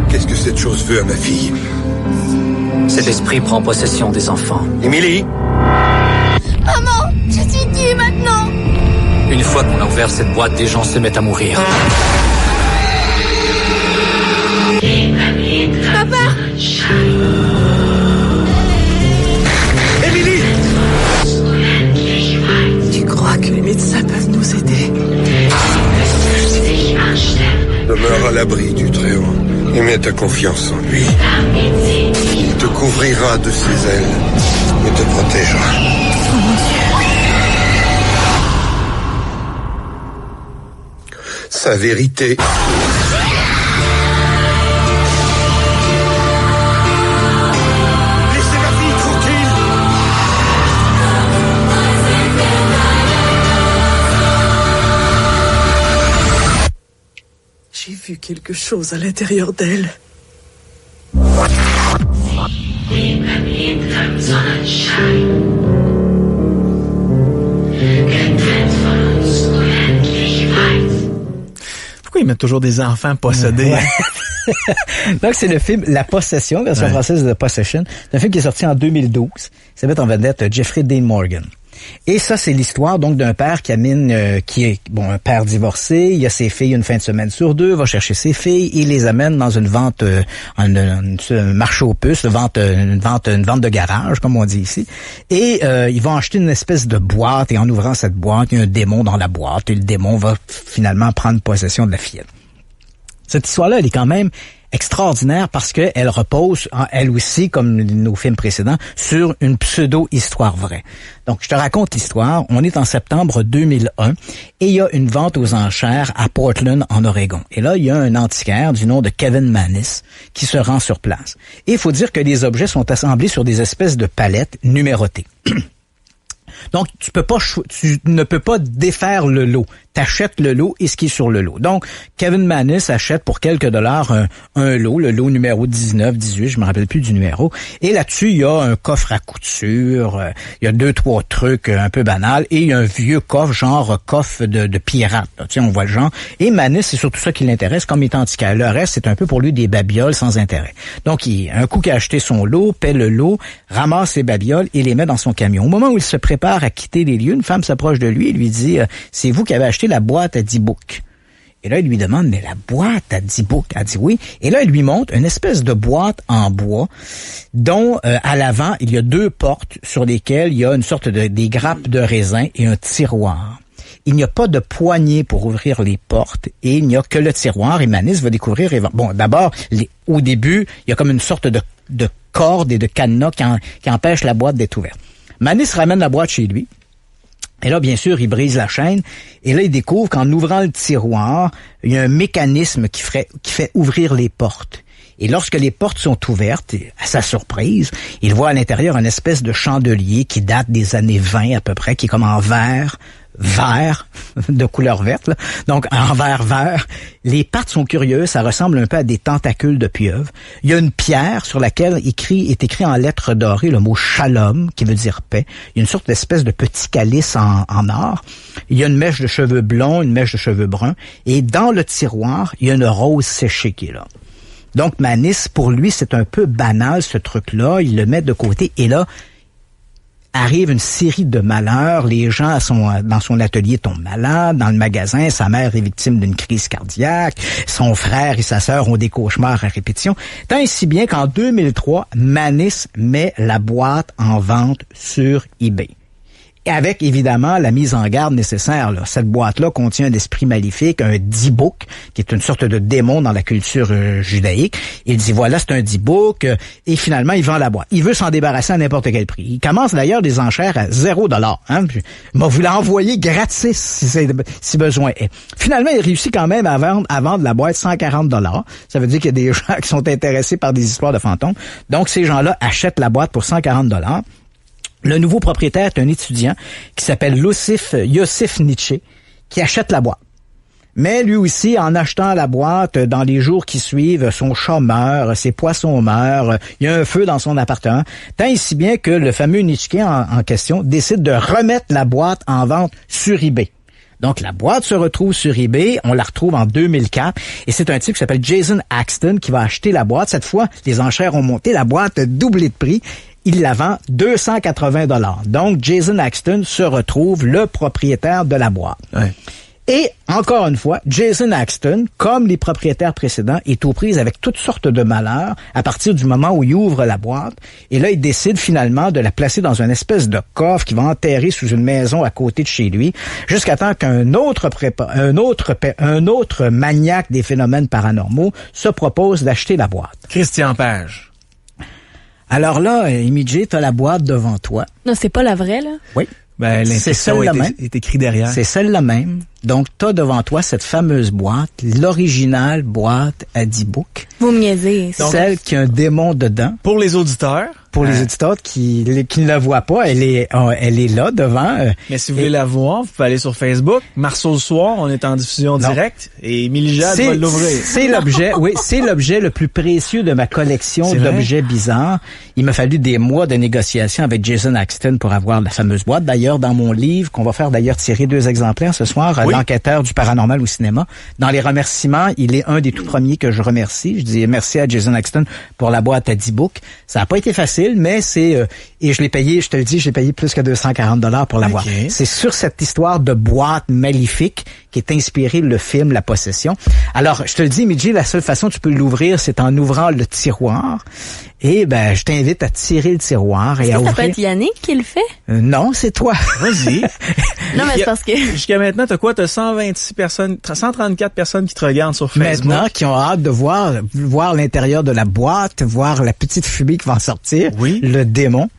N: Qu'est-ce que cette chose veut à ma fille?
M: Cet esprit prend possession des enfants.
N: Émilie?
P: Maman, je suis qui maintenant?
M: Une fois qu'on a ouvert cette boîte, des gens se mettent à mourir.
P: Papa!
N: Émilie!
O: Tu crois que les médecins peuvent nous aider?
N: Demeure à l'abri du Très-Haut et mets ta confiance en lui. Il te couvrira de ses ailes et te protégera.
O: Oh mon Dieu.
N: Sa vérité.
K: Laissez ma fille tranquille!
O: J'ai vu quelque chose à l'intérieur d'elle.
C: Pourquoi ils mettent toujours des enfants possédés?
D: Ouais. Donc, c'est le film La Possession, version française de The Possession. C'est un film qui est sorti en 2012. Ça met en vedette Jeffrey Dean Morgan. Et ça, c'est l'histoire donc d'un père qui est un père divorcé. Il a ses filles une fin de semaine sur deux, va chercher ses filles, il les amène dans une vente, un marché aux puces, une vente de garage, comme on dit ici. Et ils vont acheter une espèce de boîte, et en ouvrant cette boîte, il y a un démon dans la boîte, et le démon va finalement prendre possession de la fillette. Cette histoire-là, elle est quand même extraordinaire parce que elle repose, elle aussi, comme nos films précédents, sur une pseudo-histoire vraie. Donc, je te raconte l'histoire. On est en septembre 2001 et il y a une vente aux enchères à Portland, en Oregon. Et là, il y a un antiquaire du nom de Kevin Mannis qui se rend sur place. Et il faut dire que les objets sont assemblés sur des espèces de palettes numérotées. Donc, tu ne peux pas défaire le lot. T'achètes le lot et ce qui est sur le lot. Donc, Kevin Mannis achète pour quelques dollars un lot, le lot numéro 19, 18, je me rappelle plus du numéro. Et là-dessus, il y a un coffre à couture, il y a 2-3 trucs un peu banals, et il y a un vieux coffre, genre coffre de pirate. Tu sais, on voit le genre. Et Mannis, c'est surtout ça qui l'intéresse comme étant antiquaire. Le reste, c'est un peu pour lui des babioles sans intérêt. Donc, un coup qu'il a acheté son lot, paie le lot, ramasse ses babioles et les met dans son camion. Au moment où il se prépare à quitter les lieux, une femme s'approche de lui et lui dit « C'est vous qui avez acheté la boîte à Dibuk. » Et là, il lui demande « Mais la boîte à Dibuk? » Elle dit « Oui. » Et là, il lui montre une espèce de boîte en bois dont, à l'avant, il y a 2 portes sur lesquelles il y a une sorte des grappes de raisin et un tiroir. Il n'y a pas de poignée pour ouvrir les portes et il n'y a que le tiroir. Et Mannis va découvrir... Bon, d'abord, au début, il y a comme une sorte de corde et de cadenas qui empêche la boîte d'être ouverte. Mannis ramène la boîte chez lui. Et là, bien sûr, il brise la chaîne. Et là, il découvre qu'en ouvrant le tiroir, il y a un mécanisme qui fait ouvrir les portes. Et lorsque les portes sont ouvertes, à sa surprise, il voit à l'intérieur une espèce de chandelier qui date des années 20 à peu près, qui est comme en vert, de couleur verte, là. Donc en vert. Les pattes sont curieuses, ça ressemble un peu à des tentacules de pieuvre. Il y a une pierre sur laquelle est écrit en lettres dorées le mot shalom, qui veut dire paix. Il y a une sorte d'espèce de petit calice en or. Il y a une mèche de cheveux blonds, une mèche de cheveux bruns. Et dans le tiroir, il y a une rose séchée qui est là. Donc Mannis, pour lui, c'est un peu banal ce truc-là. Il le met de côté et là, arrive une série de malheurs. Les gens dans son atelier tombent malades. Dans le magasin, sa mère est victime d'une crise cardiaque. Son frère et sa sœur ont des cauchemars à répétition. Tant et si bien qu'en 2003, Mannis met la boîte en vente sur eBay. avec évidemment la mise en garde nécessaire. Là. Cette boîte-là contient un esprit maléfique, un dibouk, qui est une sorte de démon dans la culture judaïque. Il dit voilà, c'est un dibouk, et finalement il vend la boîte. Il veut s'en débarrasser à n'importe quel prix. Il commence d'ailleurs des enchères à $0. Hein? Il va vous l'envoyer gratis si besoin est. Finalement, il réussit quand même à vendre la boîte $140. Ça veut dire qu'il y a des gens qui sont intéressés par des histoires de fantômes. Donc ces gens-là achètent la boîte pour $140. Le nouveau propriétaire est un étudiant qui s'appelle Yosef Nietzsche, qui achète la boîte. Mais lui aussi, en achetant la boîte, dans les jours qui suivent, son chat meurt, ses poissons meurent, il y a un feu dans son appartement, tant et si bien que le fameux Nietzsche en question décide de remettre la boîte en vente sur eBay. Donc, la boîte se retrouve sur eBay, on la retrouve en 2004, et c'est un type qui s'appelle Jason Axton qui va acheter la boîte. Cette fois, les enchères ont monté, la boîte a doublé de prix. Il la vend $280. Donc, Jason Axton se retrouve le propriétaire de la boîte. Ouais. Et, encore une fois, Jason Axton, comme les propriétaires précédents, est aux prises avec toutes sortes de malheurs à partir du moment où il ouvre la boîte. Et là, il décide finalement de la placer dans une espèce de coffre qu'il va enterrer sous une maison à côté de chez lui, jusqu'à temps qu'un autre maniaque des phénomènes paranormaux se propose d'acheter la boîte.
C: Christian Page.
D: Alors là, Imidjé, t'as la boîte devant toi.
E: Non, c'est pas la vraie, là?
D: Oui.
C: Ben, l'inscription est écrite derrière.
D: C'est celle-là même. Donc, t'as devant toi cette fameuse boîte, l'originale boîte à dibouk.
E: Vous me niaisez.
D: Celle qui a un démon dedans.
C: Pour les auditeurs.
D: Pour les auditeurs qui ne la voient pas, elle est là devant.
C: Mais si vous voulez la voir, vous pouvez aller sur Facebook. Marceau le soir, on est en diffusion directe. Et Émilie Jade va l'ouvrir.
D: C'est l'objet, oui, c'est l'objet le plus précieux de ma collection d'objets bizarres. Il m'a fallu des mois de négociations avec Jason Axton pour avoir la fameuse boîte. D'ailleurs, dans mon livre, qu'on va faire d'ailleurs tirer 2 exemplaires ce soir, l'enquêteur du paranormal au cinéma. Dans les remerciements, il est un des tout premiers que je remercie. Je dis merci à Jason Axton pour la boîte à dibouk. Ça n'a pas été facile, mais c'est et je l'ai payé, je te le dis, j'ai payé plus que $240 pour l'avoir. C'est sur cette histoire de boîte maléfique qui est inspiré le film La Possession. Alors, je te le dis, Midji, la seule façon que tu peux l'ouvrir, c'est en ouvrant le tiroir. Et ben, je t'invite à tirer le tiroir et à ouvrir.
E: Ça peut être Yannick qui le fait?
D: Non, c'est toi.
C: Vas-y.
E: Non, mais c'est parce que...
C: Jusqu'à maintenant, t'as quoi? T'as 134 personnes qui te regardent sur Facebook.
D: Maintenant, qui ont hâte de voir l'intérieur de la boîte, voir la petite fumée qui va en sortir. Oui. Le démon.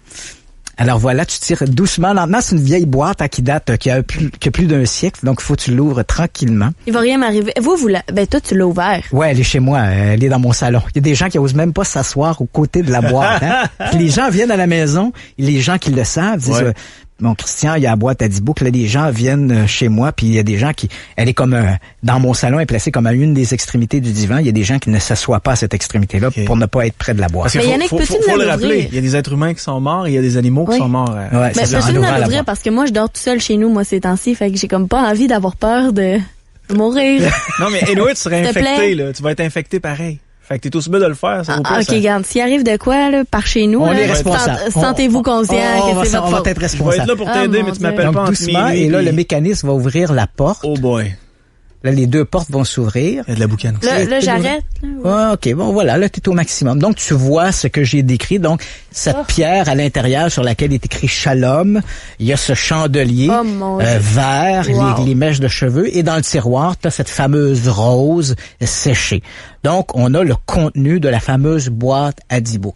D: Alors voilà, tu tires doucement. Maintenant, c'est une vieille boîte qui date, qui a plus d'un siècle, donc il faut que tu l'ouvres tranquillement.
E: Il va rien m'arriver. Toi, tu l'as ouvert.
D: Ouais, elle est chez moi, elle est dans mon salon. Il y a des gens qui osent même pas s'asseoir aux côtés de la boîte. Hein? Puis les gens viennent à la maison, et les gens qui le savent disent... Bon, Christian, il y a la boîte à dibouk. Là, les gens viennent chez moi, puis il y a des gens qui... Elle est comme... dans mon salon, elle est placée comme à une des extrémités du divan. Il y a des gens qui ne s'assoient pas à cette extrémité-là pour ne pas être près de la boîte.
C: Parce qu'il faut le rappeler. Il y a des êtres humains qui sont morts et il y a des animaux qui sont morts.
E: Mais peux-tu nous l'ouvrir? Parce que moi, je dors tout seul chez nous, moi, ces temps-ci. Fait que j'ai comme pas envie d'avoir peur de mourir.
C: Non, mais anyway, tu serais infecté, là. Tu vas être infecté pareil. Fait que t'es aussi bien de le faire.
E: OK, regarde, s'il arrive de quoi, là, par chez nous,
D: on est responsable.
E: Sentez-vous conscient que c'est votre faute.
D: On va être responsable.
C: Je vais être là pour t'aider, mais tu m'appelles pas en
D: doucement, et là, le mécanisme va ouvrir la porte.
C: Oh boy.
D: Là, les 2 portes vont s'ouvrir.
C: Il y a de la boucane.
E: Là, j'arrête.
D: OK, bon, voilà, là, t'es au maximum. Donc, tu vois ce que j'ai décrit. Donc, cette pierre à l'intérieur sur laquelle est écrit Shalom. Il y a ce chandelier vert, les mèches de cheveux. Et dans le tiroir, t'as cette fameuse rose séchée. Donc, on a le contenu de la fameuse boîte à dibouk.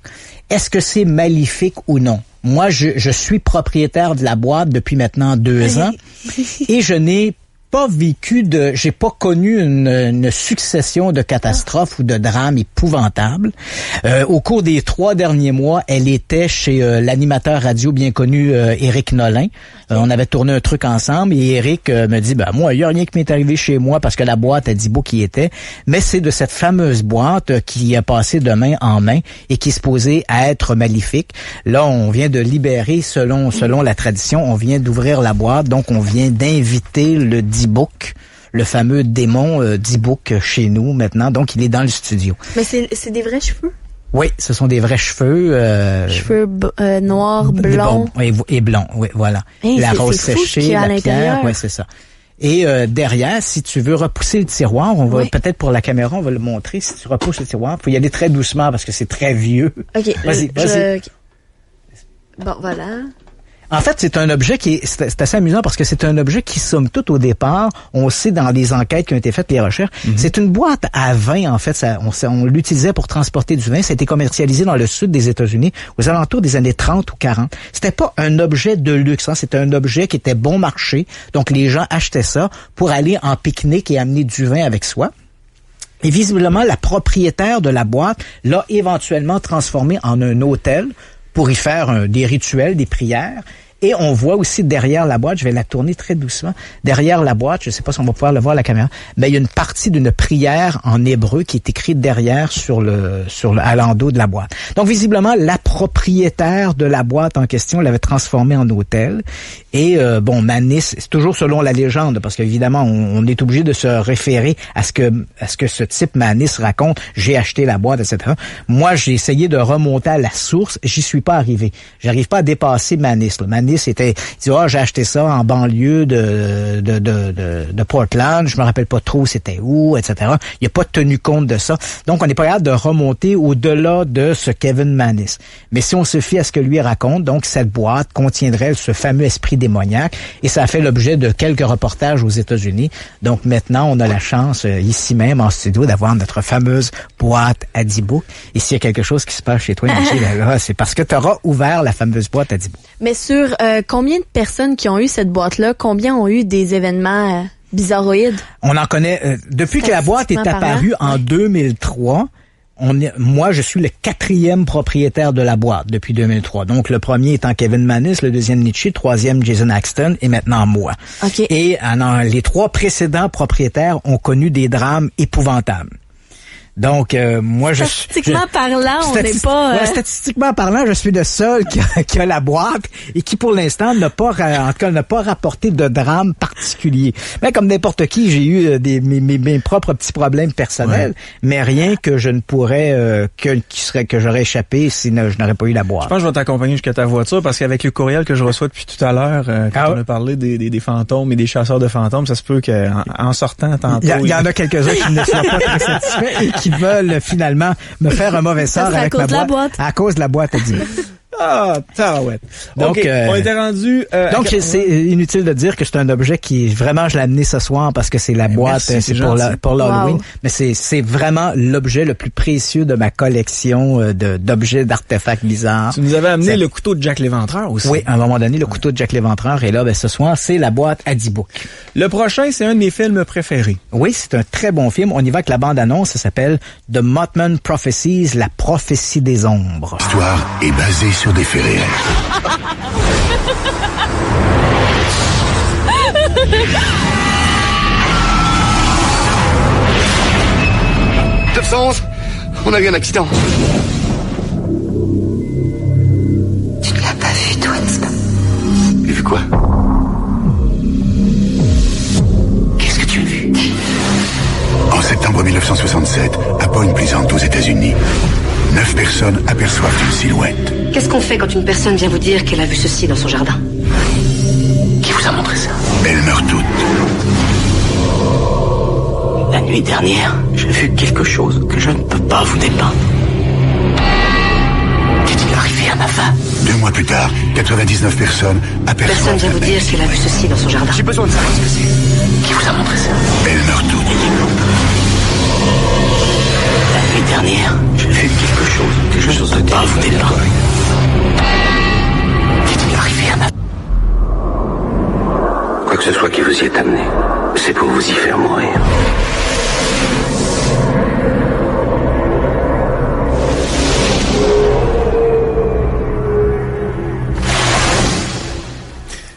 D: Est-ce que c'est maléfique ou non? Moi, je suis propriétaire de la boîte depuis maintenant 2 ans. Et je n'ai j'ai pas connu une succession de catastrophes ou de drames épouvantables. Au cours des 3 derniers mois, elle était chez l'animateur radio bien connu Éric Nolin. On avait tourné un truc ensemble et Éric me dit, moi, il y a rien qui m'est arrivé chez moi parce que la boîte à dibouk y était. Mais c'est de cette fameuse boîte qui a passé de main en main et qui est supposée être maléfique. Là, on vient de libérer, selon la tradition, on vient d'ouvrir la boîte, donc on vient d'inviter le dibouk, le fameux démon dibouk chez nous maintenant. Donc, il est dans le studio.
E: Mais c'est des vrais cheveux?
D: Oui, ce sont des vrais cheveux.
E: Cheveux noirs, blonds.
D: Et blonds, oui, voilà. La rose séchée, la pierre, oui, c'est ça. Et derrière, si tu veux repousser le tiroir, on va peut-être pour la caméra, on va le montrer. Si tu repousses le tiroir, faut y aller très doucement parce que c'est très vieux.
E: OK.
D: Vas-y.
E: Bon, voilà.
D: En fait, c'est un objet c'est assez amusant parce que c'est un objet qui, somme toute, au départ, on sait dans les enquêtes qui ont été faites, les recherches, c'est une boîte à vin, en fait. On l'utilisait pour transporter du vin. Ça a été commercialisé dans le sud des États-Unis aux alentours des années 30 ou 40. C'était pas un objet de luxe, hein. C'était un objet qui était bon marché. Donc, les gens achetaient ça pour aller en pique-nique et amener du vin avec soi. Et visiblement, la propriétaire de la boîte l'a éventuellement transformée en un hôtel pour y faire des rituels, des prières. Et on voit aussi derrière la boîte, je vais la tourner très doucement, derrière la boîte, je ne sais pas si on va pouvoir le voir à la caméra, mais il y a une partie d'une prière en hébreu qui est écrite derrière à l'endos de la boîte. Donc visiblement, la propriétaire de la boîte en question l'avait transformée en hôtel. Et Manis, c'est toujours selon la légende, parce qu'évidemment, on est obligé de se référer à ce que ce type Manis raconte. J'ai acheté la boîte, etc. Moi, j'ai essayé de remonter à la source. J'y suis pas arrivé. J'arrive pas à dépasser Manis. Manis il dit j'ai acheté ça en banlieue de Portland. Je me rappelle pas trop c'était où, etc. Il a pas tenu compte de ça. Donc, on n'est pas capable de remonter au-delà de ce Kevin Manis. Mais si on se fie à ce que lui raconte, donc cette boîte contiendrait ce fameux esprit démoniaque, et ça a fait l'objet de quelques reportages aux États-Unis. Donc maintenant, on a la chance, ici même en studio, d'avoir notre fameuse boîte Adibook. Et s'il y a quelque chose qui se passe chez toi, là, c'est parce que tu auras ouvert la fameuse boîte Adibook.
E: Mais sur combien de personnes qui ont eu cette boîte-là, combien ont eu des événements bizarroïdes? On
D: en connaît, depuis que la boîte est apparue en 2003, moi, je suis le 4e propriétaire de la boîte depuis 2003. Donc, le premier étant Kevin Manis, le deuxième Nietzsche, le troisième Jason Axton et maintenant moi.
E: Okay.
D: Et les 3 précédents propriétaires ont connu des drames épouvantables. Donc, moi,
E: statistiquement parlant, on n'est pas...
D: statistiquement parlant, je suis le seul qui a la boîte et qui, pour l'instant, n'a pas rapporté de drame particulier. Mais comme n'importe qui, j'ai eu mes propres petits problèmes personnels, mais rien que je ne pourrais, que j'aurais échappé si je n'aurais pas eu la boîte.
C: Je pense que je vais t'accompagner jusqu'à ta voiture parce qu'avec le courriel que je reçois depuis tout à l'heure, quand on a parlé des fantômes et des chasseurs de fantômes, ça se peut qu'en sortant tantôt...
D: Il y en a quelques-uns qui ne sont pas très satisfaits qui veulent finalement me faire un mauvais sort avec ma boîte. À cause de la boîte à 10 000.
C: Ah, tabarouette. Donc, on était rendu...
D: donc, c'est inutile de dire que c'est un objet qui, vraiment, je l'ai amené ce soir parce que c'est la boîte,
C: merci,
D: c'est pour l'Halloween. Wow. Mais c'est vraiment l'objet le plus précieux de ma collection d'objets, d'artefacts bizarres.
C: Tu nous avais amené le couteau de Jack l'Éventreur aussi.
D: Oui, à un moment donné, le couteau de Jack l'Éventreur. Et là, ce soir, c'est la boîte Adibook.
C: Le prochain, c'est un de mes films préférés.
D: Oui, c'est un très bon film. On y va avec la bande-annonce. Ça s'appelle The Mothman Prophecies, la prophétie des ombres.
A: L'histoire est basée sur des faits réels.
K: On a eu un accident.
L: Tu ne l'as pas vu, Twins?
K: J'ai vu quoi?
L: Qu'est-ce que tu as vu?
A: En septembre 1967, à Point Pleasant aux États-Unis, 9 personnes aperçoivent une silhouette.
L: Qu'est-ce qu'on fait quand une personne vient vous dire qu'elle a vu ceci dans son jardin? Qui vous a montré ça?
A: Elles meurent toutes.
M: La nuit dernière, j'ai vu quelque chose que je ne peux pas vous dépeindre. Qu'est-il arrivé à ma femme?
A: 2 mois plus tard, 99 personnes aperçoivent...
L: Personne vient vous dire qu'elle a vu ceci dans son jardin.
M: J'ai besoin de savoir ce que c'est. Qui vous a montré ça?
A: Elles meurent toutes.
M: La nuit dernière, j'ai vu quelque chose que je ne peux pas vous dépeindre. Qu'est-il arrivé à ma...
H: Quoi que ce soit qui vous y est amené, c'est pour vous y faire mourir.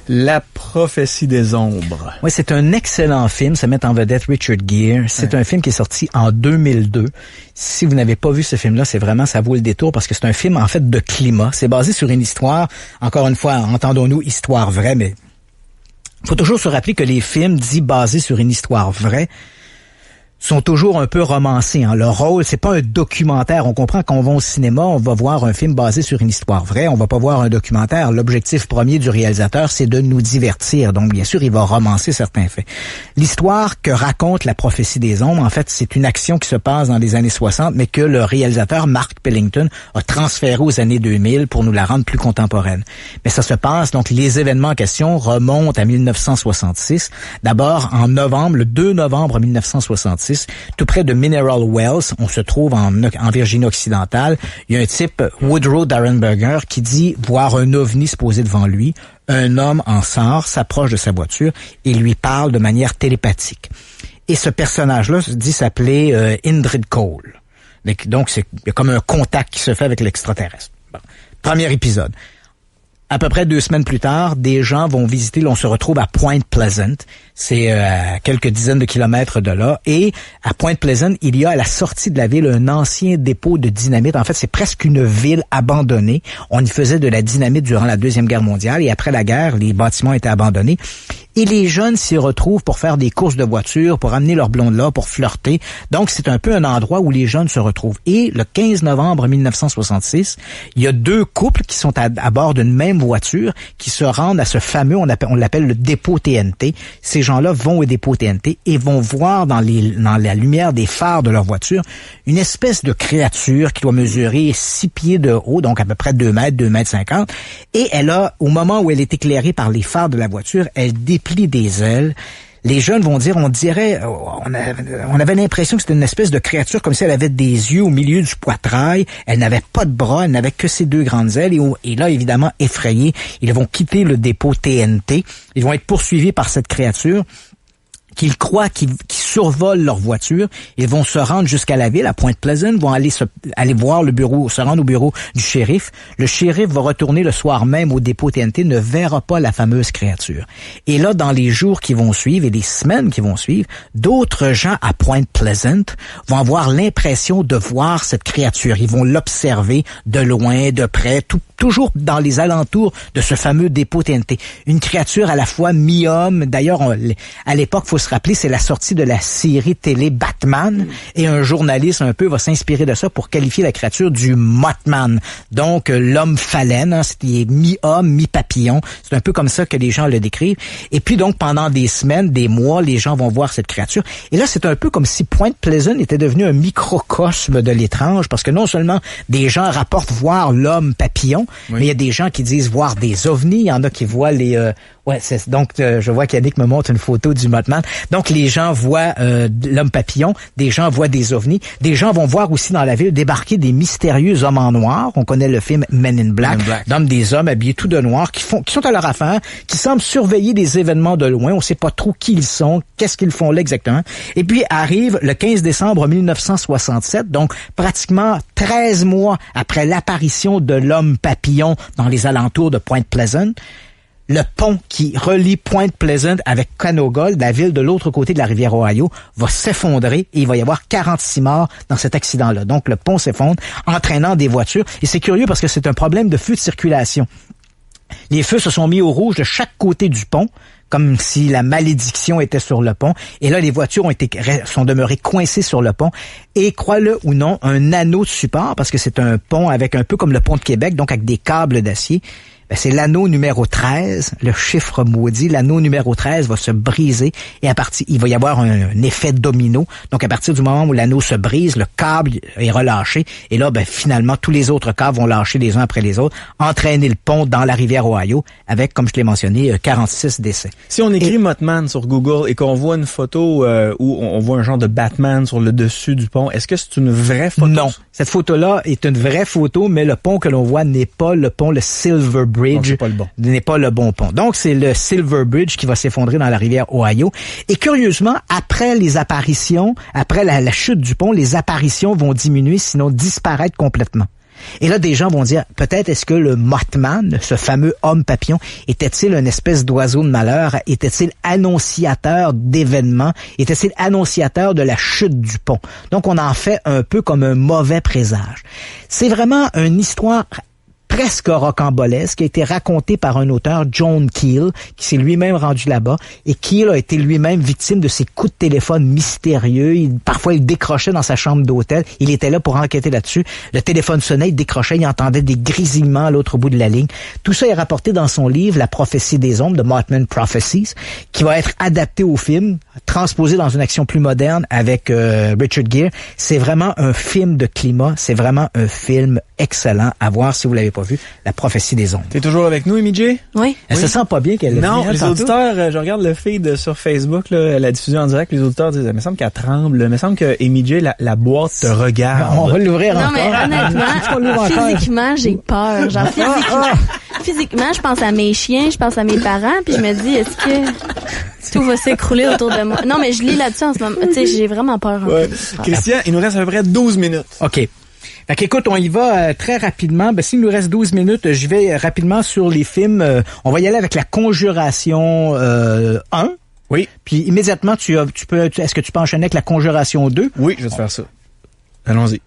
C: La prophétie des ombres.
D: Oui, c'est un excellent film. Ça met en vedette Richard Gere. C'est un film qui est sorti en 2002. Si vous n'avez pas vu ce film-là, c'est vraiment, ça vaut le détour parce que c'est un film, en fait, de climat. C'est basé sur une histoire. Encore une fois, entendons-nous, histoire vraie, mais faut toujours se rappeler que les films dits basés sur une histoire vraie sont toujours un peu romancés. Hein. Leur rôle, c'est pas un documentaire. On comprend qu'on va au cinéma, on va voir un film basé sur une histoire vraie. On va pas voir un documentaire. L'objectif premier du réalisateur, c'est de nous divertir. Donc, bien sûr, il va romancer certains faits. L'histoire que raconte La prophétie des ombres, en fait, c'est une action qui se passe dans les années 60, mais que le réalisateur Mark Pellington a transféré aux années 2000 pour nous la rendre plus contemporaine. Mais ça se passe, donc les événements en question remontent à 1966. D'abord, en novembre, le 2 novembre 1966, tout près de Mineral Wells, on se trouve en Virginie occidentale. Il y a un type, Woodrow Darrenberger, qui dit voir un ovni se poser devant lui. Un homme en sort, s'approche de sa voiture et lui parle de manière télépathique. Et ce personnage-là dit s'appeler Indrid Cole. Donc, il y a comme un contact qui se fait avec l'extraterrestre. Bon. Premier épisode. À peu près 2 semaines plus tard, des gens vont visiter, on se retrouve à Point Pleasant. C'est à quelques dizaines de kilomètres de là. Et à Point Pleasant, il y a à la sortie de la ville un ancien dépôt de dynamite. En fait, c'est presque une ville abandonnée. On y faisait de la dynamite durant la Deuxième Guerre mondiale. Et après la guerre, les bâtiments étaient abandonnés. Et les jeunes s'y retrouvent pour faire des courses de voitures, pour amener leur blonde là, pour flirter. Donc, c'est un peu un endroit où les jeunes se retrouvent. Et le 15 novembre 1966, il y a 2 couples qui sont à bord d'une même voiture qui se rendent à ce fameux, on l'appelle le dépôt TNT. Ces gens-là vont au dépôt TNT et vont voir dans la lumière des phares de leur voiture une espèce de créature qui doit mesurer 6 pieds de haut, donc à peu près 2 mètres, 2 mètres 50. Et elle a, au moment où elle est éclairée par les phares de la voiture, elle déplie des ailes. Les jeunes vont dire, on avait l'impression que c'était une espèce de créature comme si elle avait des yeux au milieu du poitrail. Elle n'avait pas de bras, elle n'avait que ses 2 grandes ailes. Et là, évidemment, effrayés, ils vont quitter le dépôt TNT. Ils vont être poursuivis par cette créature qu'ils croient qu'ils survolent leur voiture. Ils vont se rendre jusqu'à la ville, à Point Pleasant, vont aller voir le bureau, se rendre au bureau du shérif. Le shérif va retourner le soir même au dépôt TNT, ne verra pas la fameuse créature. Et là, dans les jours qui vont suivre et les semaines qui vont suivre, d'autres gens à Point Pleasant vont avoir l'impression de voir cette créature. Ils vont l'observer de loin, de près, toujours dans les alentours de ce fameux dépôt TNT. Une créature à la fois mi-homme. D'ailleurs, à l'époque, faut se rappeler, c'est la sortie de la série télé Batman, et un journaliste un peu va s'inspirer de ça pour qualifier la créature du Mothman. Donc, l'homme phalène, hein, c'est mi-homme, mi-papillon. C'est un peu comme ça que les gens le décrivent. Et puis donc, pendant des semaines, des mois, les gens vont voir cette créature. Et là, c'est un peu comme si Point Pleasant était devenu un microcosme de l'étrange, parce que non seulement des gens rapportent voir l'homme papillon, mais il y a des gens qui disent voir des ovnis. Il y en a qui voient les... donc je vois qu'Yannick me montre une photo du Mothman. Donc les gens voient l'homme papillon, des gens voient des ovnis, des gens vont voir aussi dans la ville débarquer des mystérieux hommes en noir. On connaît le film Men in Black, donc des hommes habillés tout de noir qui sont à leur affaire, qui semblent surveiller des événements de loin. On sait pas trop qui ils sont, qu'est-ce qu'ils font là exactement. Et puis arrive le 15 décembre 1967, donc pratiquement 13 mois après l'apparition de l'homme papillon dans les alentours de Point Pleasant. Le pont qui relie Point Pleasant avec Canoga, la ville de l'autre côté de la rivière Ohio, va s'effondrer et il va y avoir 46 morts dans cet accident-là. Donc le pont s'effondre, entraînant des voitures. Et c'est curieux parce que c'est un problème de feu de circulation. Les feux se sont mis au rouge de chaque côté du pont, comme si la malédiction était sur le pont. Et là, les voitures sont demeurées coincées sur le pont. Et crois-le ou non, un anneau de support, parce que c'est un pont avec un peu comme le pont de Québec, donc avec des câbles d'acier. Ben, c'est l'anneau numéro 13, le chiffre maudit. L'anneau numéro 13 va se briser et il va y avoir un effet domino. Donc, à partir du moment où l'anneau se brise, le câble est relâché. Et là, ben, finalement, tous les autres câbles vont lâcher les uns après les autres, entraîner le pont dans la rivière Ohio avec, comme je l'ai mentionné, 46 décès.
C: Si on écrit Mothman sur Google et qu'on voit une photo où on voit un genre de Batman sur le dessus du pont, est-ce que c'est une vraie photo?
D: Non. Cette photo-là est une vraie photo, mais le pont que l'on voit n'est pas le pont, le Silver Bridge n'est pas le bon pont. Donc, c'est le Silver Bridge qui va s'effondrer dans la rivière Ohio. Et curieusement, après les apparitions, après la chute du pont, les apparitions vont diminuer, sinon disparaître complètement. Et là, des gens vont dire, peut-être est-ce que le Mothman, ce fameux homme papillon, était-il une espèce d'oiseau de malheur? Était-il annonciateur d'événements? Était-il annonciateur de la chute du pont? Donc, on en fait un peu comme un mauvais présage. C'est vraiment une histoire presque rocambolesque, qui a été raconté par un auteur, John Keel, qui s'est lui-même rendu là-bas. Et Keel a été lui-même victime de ces coups de téléphone mystérieux. Parfois, il décrochait dans sa chambre d'hôtel. Il était là pour enquêter là-dessus. Le téléphone sonnait, il décrochait, il entendait des grésillements à l'autre bout de la ligne. Tout ça est rapporté dans son livre, La prophétie des ombres, de Mothman Prophecies, qui va être adapté au film, transposé dans une action plus moderne avec Richard Gere. C'est vraiment un film de climat. C'est vraiment un film excellent à voir si vous l'avez pas vu. La prophétie des ombres.
C: T'es toujours avec nous, Amy-J?
E: Oui.
D: Elle se sent pas bien qu'elle
C: Non, les auditeurs, je regarde le feed sur Facebook, là, la diffusion en direct, les auditeurs disent, il me semble qu'elle tremble, il me semble que Amy-J, la boîte te regarde.
D: On va l'ouvrir encore.
E: Non, mais honnêtement, physiquement, j'ai peur. Genre, physiquement, je pense à mes chiens, je pense à mes parents, puis je me dis, est-ce que tout va s'écrouler autour de moi? Non, mais je lis là-dessus en ce moment. Tu sais, j'ai vraiment peur.
C: Ouais. Christian, il nous reste à peu près 12 minutes.
D: OK. Fait qu'écoute, on y va très rapidement. Ben, s'il nous reste 12 minutes, je vais rapidement sur les films. On va y aller avec La Conjuration 1.
C: Oui.
D: Puis immédiatement, est-ce que tu peux enchaîner avec La Conjuration 2?
C: Oui, je vais te faire ça. Allons-y.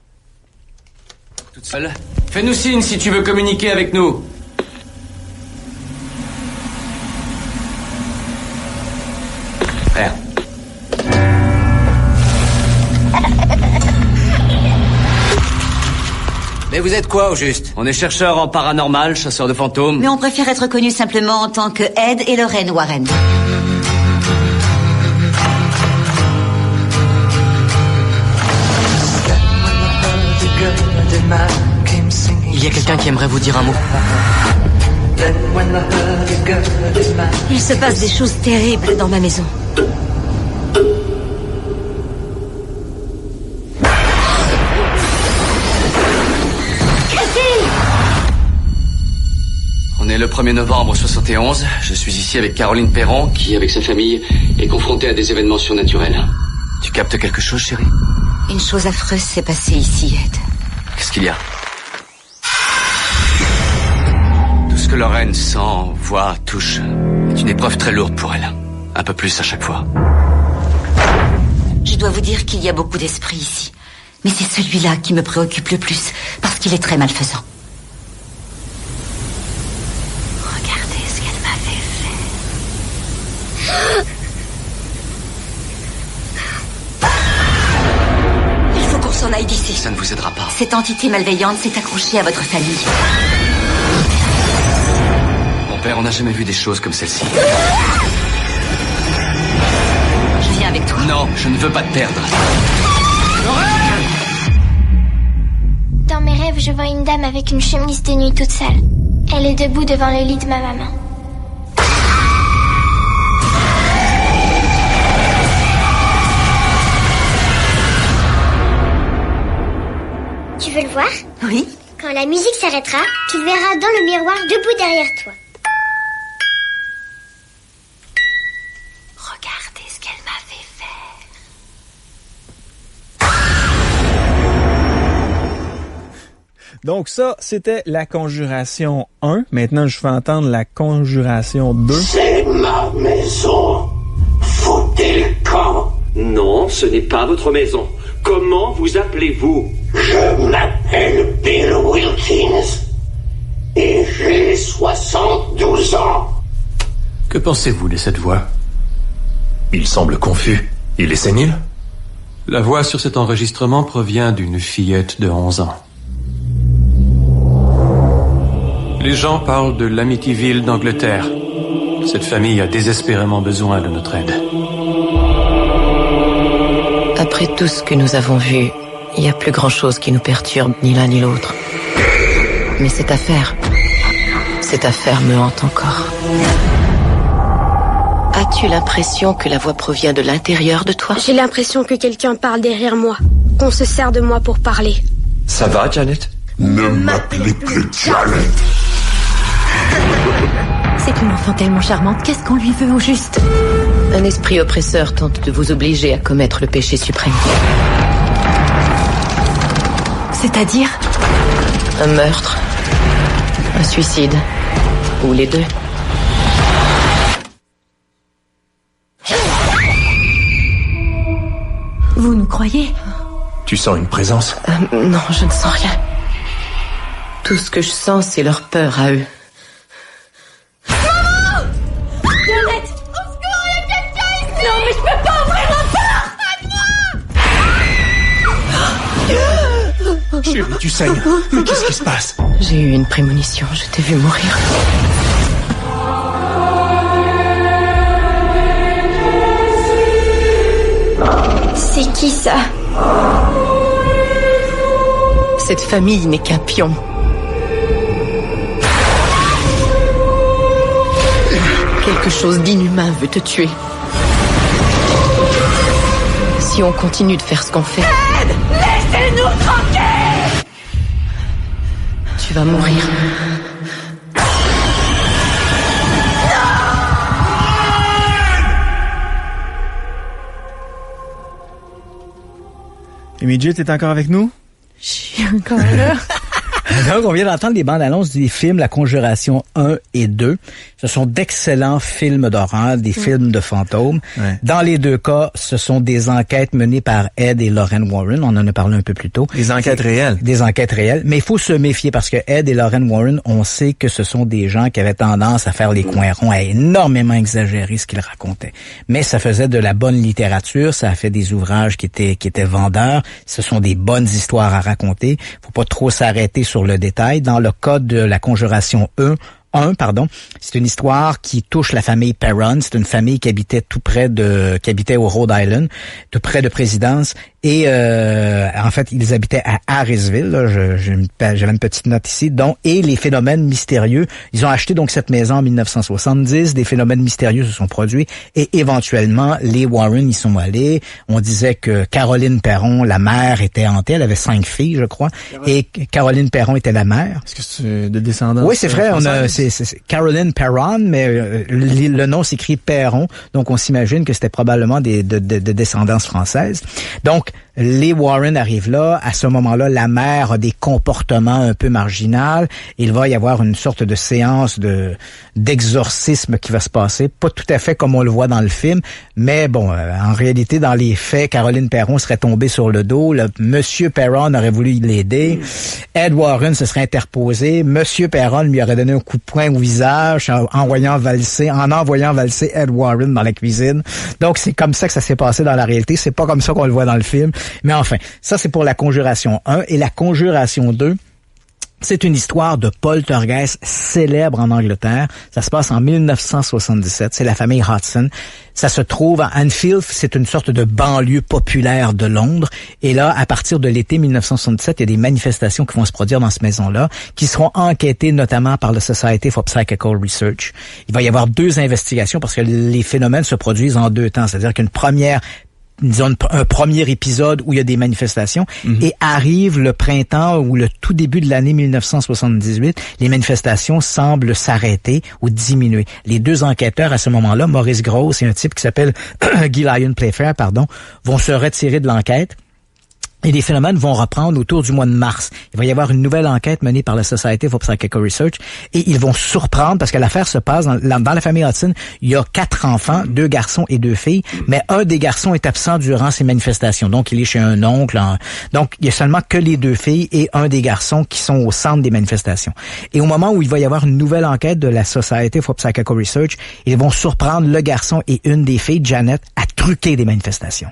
M: Toute seule. Fais-nous signe si tu veux communiquer avec nous. Frère. Mais vous êtes quoi, au juste? On est chercheurs en paranormal, chasseurs de fantômes.
L: Mais on préfère être connus simplement en tant que Ed et Lorraine Warren.
M: Il y a quelqu'un qui aimerait vous dire un mot.
L: Il se passe des choses terribles dans ma maison.
M: On est le 1er novembre 71. Je suis ici avec Caroline Perron, qui, avec sa famille, est confrontée à des événements surnaturels. Tu captes quelque chose, chérie?
L: Une chose affreuse s'est passée ici, Ed.
M: Qu'est-ce qu'il y a? Tout ce que Lorraine sent, voit, touche est une épreuve très lourde pour elle. Un peu plus à chaque fois.
L: Je dois vous dire qu'il y a beaucoup d'esprits ici. Mais c'est celui-là qui me préoccupe le plus, parce qu'il est très malfaisant. Regardez ce qu'elle m'avait fait. Il faut qu'on s'en aille d'ici.
M: Ça ne vous aidera pas.
L: Cette entité malveillante s'est accrochée à votre famille.
M: Mon père, on n'a jamais vu des choses comme celle-ci.
L: Je viens avec toi.
M: Non, je ne veux pas te perdre.
P: Dans mes rêves, je vois une dame avec une chemise de nuit toute sale. Elle est debout devant le lit de ma maman. Tu veux le voir?
L: Oui.
P: Quand la musique s'arrêtera, tu le verras dans le miroir debout derrière toi.
L: Regardez ce qu'elle m'avait fait.
C: Donc ça, c'était La Conjuration 1. Maintenant, je fais entendre La Conjuration 2.
Q: C'est ma maison. Foutez le camp.
R: Non, ce n'est pas votre maison. Comment vous appelez-vous?
Q: Je m'appelle Bill Wilkins. Et j'ai 72 ans.
S: Que pensez-vous de cette voix? Il semble confus. Il est sénile?
F: La voix sur cet enregistrement provient d'une fillette de 11 ans. Les gens parlent de l'Amityville d'Angleterre. Cette famille a désespérément besoin de notre aide.
T: Après tout ce que nous avons vu, il n'y a plus grand-chose qui nous perturbe, ni l'un ni l'autre. Mais cette affaire me hante encore. As-tu l'impression que la voix provient de l'intérieur de toi?
P: J'ai l'impression que quelqu'un parle derrière moi, qu'on se sert de moi pour parler.
S: Ça va, Janet?
Q: Ne m'appelez plus Janet.
T: C'est une enfant tellement charmante, qu'est-ce qu'on lui veut au juste? Un esprit oppresseur tente de vous obliger à commettre le péché suprême. C'est-à-dire? Un meurtre, un suicide, ou les deux. Vous nous croyez?
S: Tu sens une présence?
T: Non, je ne sens rien. Tout ce que je sens, c'est leur peur à eux.
P: Maman! Janet! Au secours, il y a quelqu'un ici! Non, mais je peux pas ouvrir la porte!
S: Chérie, tu saignes. Mais qu'est-ce qui se passe?
T: J'ai eu une prémonition, je t'ai vu mourir.
P: C'est qui ça?
T: Cette famille n'est qu'un pion. Quelque chose d'inhumain veut te tuer. Si on continue de faire ce qu'on fait...
P: Aide! Laissez-nous tranquilles!
T: Tu vas mourir.
C: Midget, t'es encore avec nous?
E: Je suis encore là.
D: Donc, on vient d'entendre les bandes annonces des films La Conjuration 1 et 2. Ce sont d'excellents films d'horreur, des films de fantômes. Ouais. Dans les deux cas, ce sont des enquêtes menées par Ed et Lorraine Warren. On en a parlé un peu plus tôt.
C: Des enquêtes réelles.
D: Des enquêtes réelles. Mais il faut se méfier parce que Ed et Lorraine Warren, on sait que ce sont des gens qui avaient tendance à faire les coins ronds, à énormément exagérer ce qu'ils racontaient. Mais ça faisait de la bonne littérature, ça a fait des ouvrages qui étaient vendeurs. Ce sont des bonnes histoires à raconter. Faut pas trop s'arrêter sur le détail. Dans le cas de La Conjuration 1, c'est une histoire qui touche la famille Perron. C'est une famille qui habitait qui habitait au Rhode Island, tout près de Présidence. Et en fait, ils habitaient à Harrisville. Là, j'avais une petite note ici. Et les phénomènes mystérieux. Ils ont acheté donc cette maison en 1970. Des phénomènes mystérieux se sont produits. Et éventuellement, les Warren y sont allés. On disait que Caroline Perron, la mère, était hantée. Elle avait 5 filles, je crois. Et Caroline Perron était la mère.
C: Est-ce que c'est de descendance?
D: Oui, c'est vrai. C'est Caroline Perron, mais le nom s'écrit Perron. Donc, on s'imagine que c'était probablement de descendance française. Donc, les Warren arrivent là. À ce moment-là, la mère a des comportements un peu marginaux. Il va y avoir une sorte de séance d'exorcisme qui va se passer. Pas tout à fait comme on le voit dans le film, mais bon, en réalité, dans les faits, Caroline Perron serait tombée sur le dos. Monsieur Perron aurait voulu l'aider. Ed Warren se serait interposé. Monsieur Perron lui aurait donné un coup de poing au visage en envoyant valser Ed Warren dans la cuisine. Donc, c'est comme ça que ça s'est passé dans la réalité. C'est pas comme ça qu'on le voit dans le film. Mais enfin, ça c'est pour La Conjuration 1. Et La Conjuration 2, c'est une histoire de poltergeist célèbre en Angleterre. Ça se passe en 1977. C'est la famille Hodgson. Ça se trouve à Enfield. C'est une sorte de banlieue populaire de Londres. Et là, à partir de l'été 1977, il y a des manifestations qui vont se produire dans cette maison-là, qui seront enquêtées notamment par le Society for Psychical Research. Il va y avoir 2 investigations parce que les phénomènes se produisent en 2 temps. C'est-à-dire qu'une première un premier épisode où il y a des manifestations et arrive le printemps ou le tout début de l'année 1978, les manifestations semblent s'arrêter ou diminuer. Les 2 enquêteurs à ce moment-là, Maurice Grosse et un type qui s'appelle Guy Lyon Playfair, vont se retirer de l'enquête. Et les phénomènes vont reprendre autour du mois de mars. Il va y avoir une nouvelle enquête menée par la Society for Psychical Research et ils vont surprendre parce que l'affaire se passe dans la famille Hodgson. Il y a 4 enfants, 2 garçons et 2 filles, mais un des garçons est absent durant ces manifestations. Donc, il est chez un oncle. Donc, il y a seulement que les 2 filles et un des garçons qui sont au centre des manifestations. Et au moment où il va y avoir une nouvelle enquête de la Society for Psychical Research, ils vont surprendre le garçon et une des filles, Janet, à truquer des manifestations.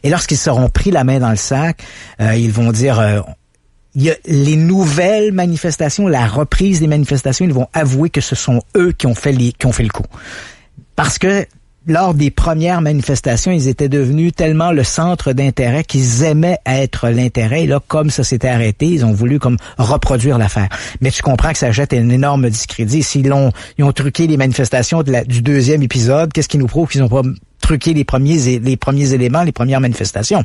D: Et lorsqu'ils seront pris la main dans le sac, ils vont dire il y a les nouvelles manifestations, la reprise des manifestations, ils vont avouer que ce sont eux qui ont fait le coup. Parce que lors des premières manifestations, ils étaient devenus tellement le centre d'intérêt qu'ils aimaient être l'intérêt. Et là, comme ça s'était arrêté, ils ont voulu comme reproduire l'affaire. Mais tu comprends que ça jette un énorme discrédit. Ils ont truqué les manifestations du 2e épisode. Qu'est-ce qui nous prouve qu'ils n'ont pas truqué les premiers éléments, les premières manifestations?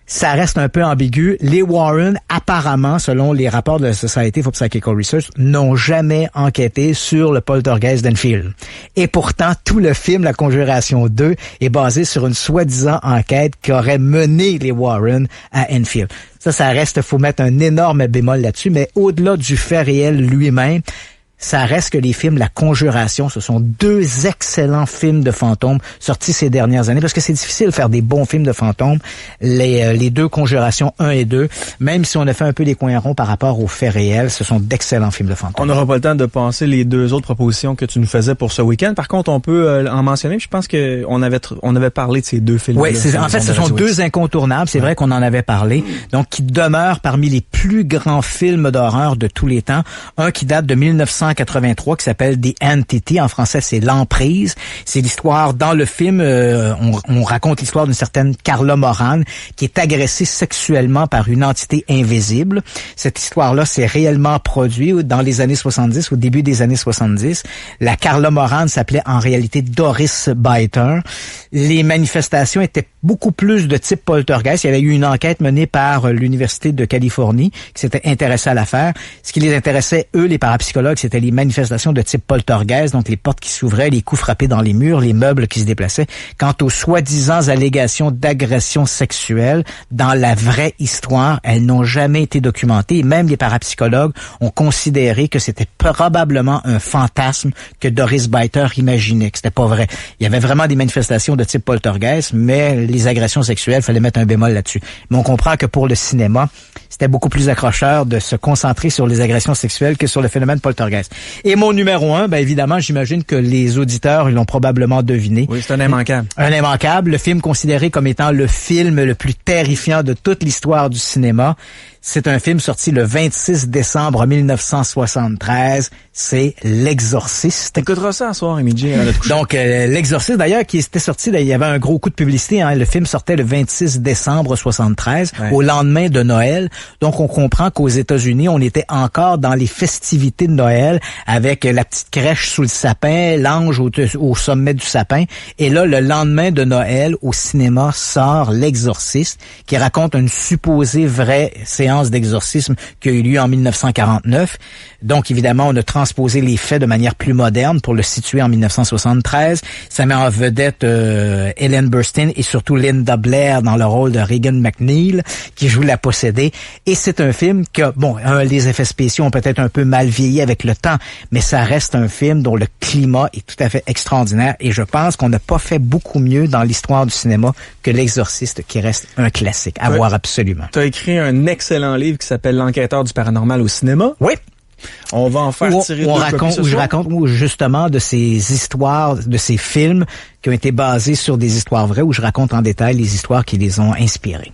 D: Ça reste un peu ambigu. Les Warren, apparemment, selon les rapports de la Society for Psychical Research, n'ont jamais enquêté sur le poltergeist d'Enfield. Et pourtant, tout le film La Conjuration 2 est basé sur une soi-disant enquête qui aurait mené les Warren à Enfield. Ça reste, faut mettre un énorme bémol là-dessus, mais au-delà du fait réel lui-même, ça reste que les films La Conjuration, ce sont 2 excellents films de fantômes sortis ces dernières années, parce que c'est difficile de faire des bons films de fantômes. Les 2 Conjurations 1 et 2, même si on a fait un peu des coins ronds par rapport aux faits réels, ce sont d'excellents films de fantômes.
C: On n'aura pas le temps de penser les 2 autres propositions que tu nous faisais pour ce week-end. Par contre, on peut en mentionner. Je pense que on avait parlé de ces 2 films.
D: Oui, en fait, ce sont 2 incontournables. C'est vrai qu'on en avait parlé. Donc, qui demeurent parmi les plus grands films d'horreur de tous les temps. Un qui date de 1983, qui s'appelle The Entity. En français, c'est L'Emprise. C'est l'histoire, dans le film, on raconte l'histoire d'une certaine Carla Moran qui est agressée sexuellement par une entité invisible. Cette histoire-là s'est réellement produite dans les années 70, au début des années 70. La Carla Moran s'appelait en réalité Doris Biter. Les manifestations étaient beaucoup plus de type poltergeist. Il y avait eu une enquête menée par l'Université de Californie qui s'était intéressée à l'affaire. Ce qui les intéressait, eux, les parapsychologues, c'était les manifestations de type poltergeist, donc les portes qui s'ouvraient, les coups frappés dans les murs, les meubles qui se déplaçaient. Quant aux soi-disant allégations d'agression sexuelle, dans la vraie histoire, elles n'ont jamais été documentées. Et même les parapsychologues ont considéré que c'était probablement un fantasme que Doris Biter imaginait, que c'était pas vrai. Il y avait vraiment des manifestations de type poltergeist, mais les agressions sexuelles, fallait mettre un bémol là-dessus. Mais on comprend que pour le cinéma, c'était beaucoup plus accrocheur de se concentrer sur les agressions sexuelles que sur le phénomène poltergeist. Et mon numéro 1, évidemment, j'imagine que les auditeurs l'ont probablement deviné.
C: Oui, c'est un immanquable.
D: Un immanquable, le film considéré comme étant le film le plus terrifiant de toute l'histoire du cinéma. C'est un film sorti le 26 décembre 1973. C'est L'Exorciste.
C: T'écouteras ça ce soir, Émilie.
D: Donc, L'Exorciste, d'ailleurs, qui était sorti, il y avait un gros coup de publicité. Le film sortait le 26 décembre 73, au lendemain de Noël. Donc, on comprend qu'aux États-Unis, on était encore dans les festivités de Noël avec la petite crèche sous le sapin, l'ange au sommet du sapin. Et là, le lendemain de Noël, au cinéma, sort L'Exorciste, qui raconte une supposée vraie séance d'exorcisme qui a eu lieu en 1949. Donc, évidemment, on a transposé les faits de manière plus moderne pour le situer en 1973. Ça met en vedette Ellen Burstyn et surtout Linda Blair dans le rôle de Regan McNeil, qui joue la possédée. Et c'est un film que, les effets spéciaux ont peut-être un peu mal vieilli avec le temps, mais ça reste un film dont le climat est tout à fait extraordinaire. Et je pense qu'on n'a pas fait beaucoup mieux dans l'histoire du cinéma que L'Exorciste, qui reste un classique à voir absolument.
C: Tu as écrit un excellent livre qui s'appelle L'Enquêteur du paranormal au cinéma.
D: Oui.
C: On va en faire tirer deux copies
D: où je raconte justement de ces histoires, de ces films qui ont été basés sur des histoires vraies, où je raconte en détail les histoires qui les ont inspirés.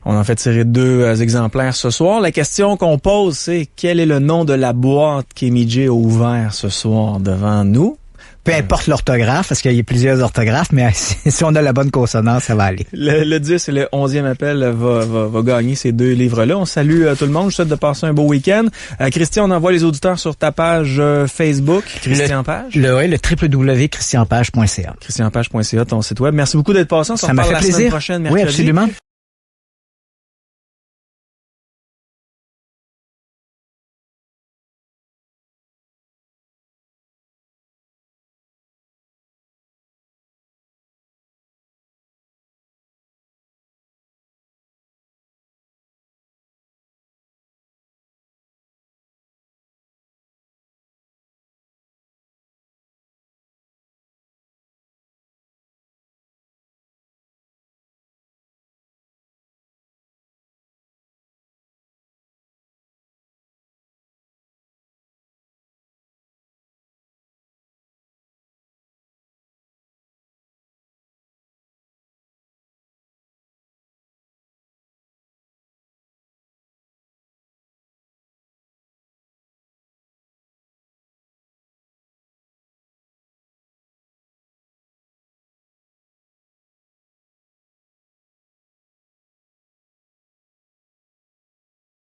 C: On en fait tirer 2 exemplaires ce soir. La question qu'on pose, c'est quel est le nom de la boîte qu'Émilie a ouvert ce soir devant nous?
D: Peu importe l'orthographe, parce qu'il y a plusieurs orthographes, mais si on a la bonne consonance, ça va aller.
C: Le 10 et le 11e appel va gagner ces 2 livres-là. On salue tout le monde. Je souhaite de passer un beau week-end. Christian, on envoie les auditeurs sur ta page Facebook, Christian Page.
D: Le www.christianpage.ca.
C: Christianpage.ca, ton site web. Merci beaucoup d'être passé. On se reparle la semaine prochaine, mercredi.
D: Oui, absolument.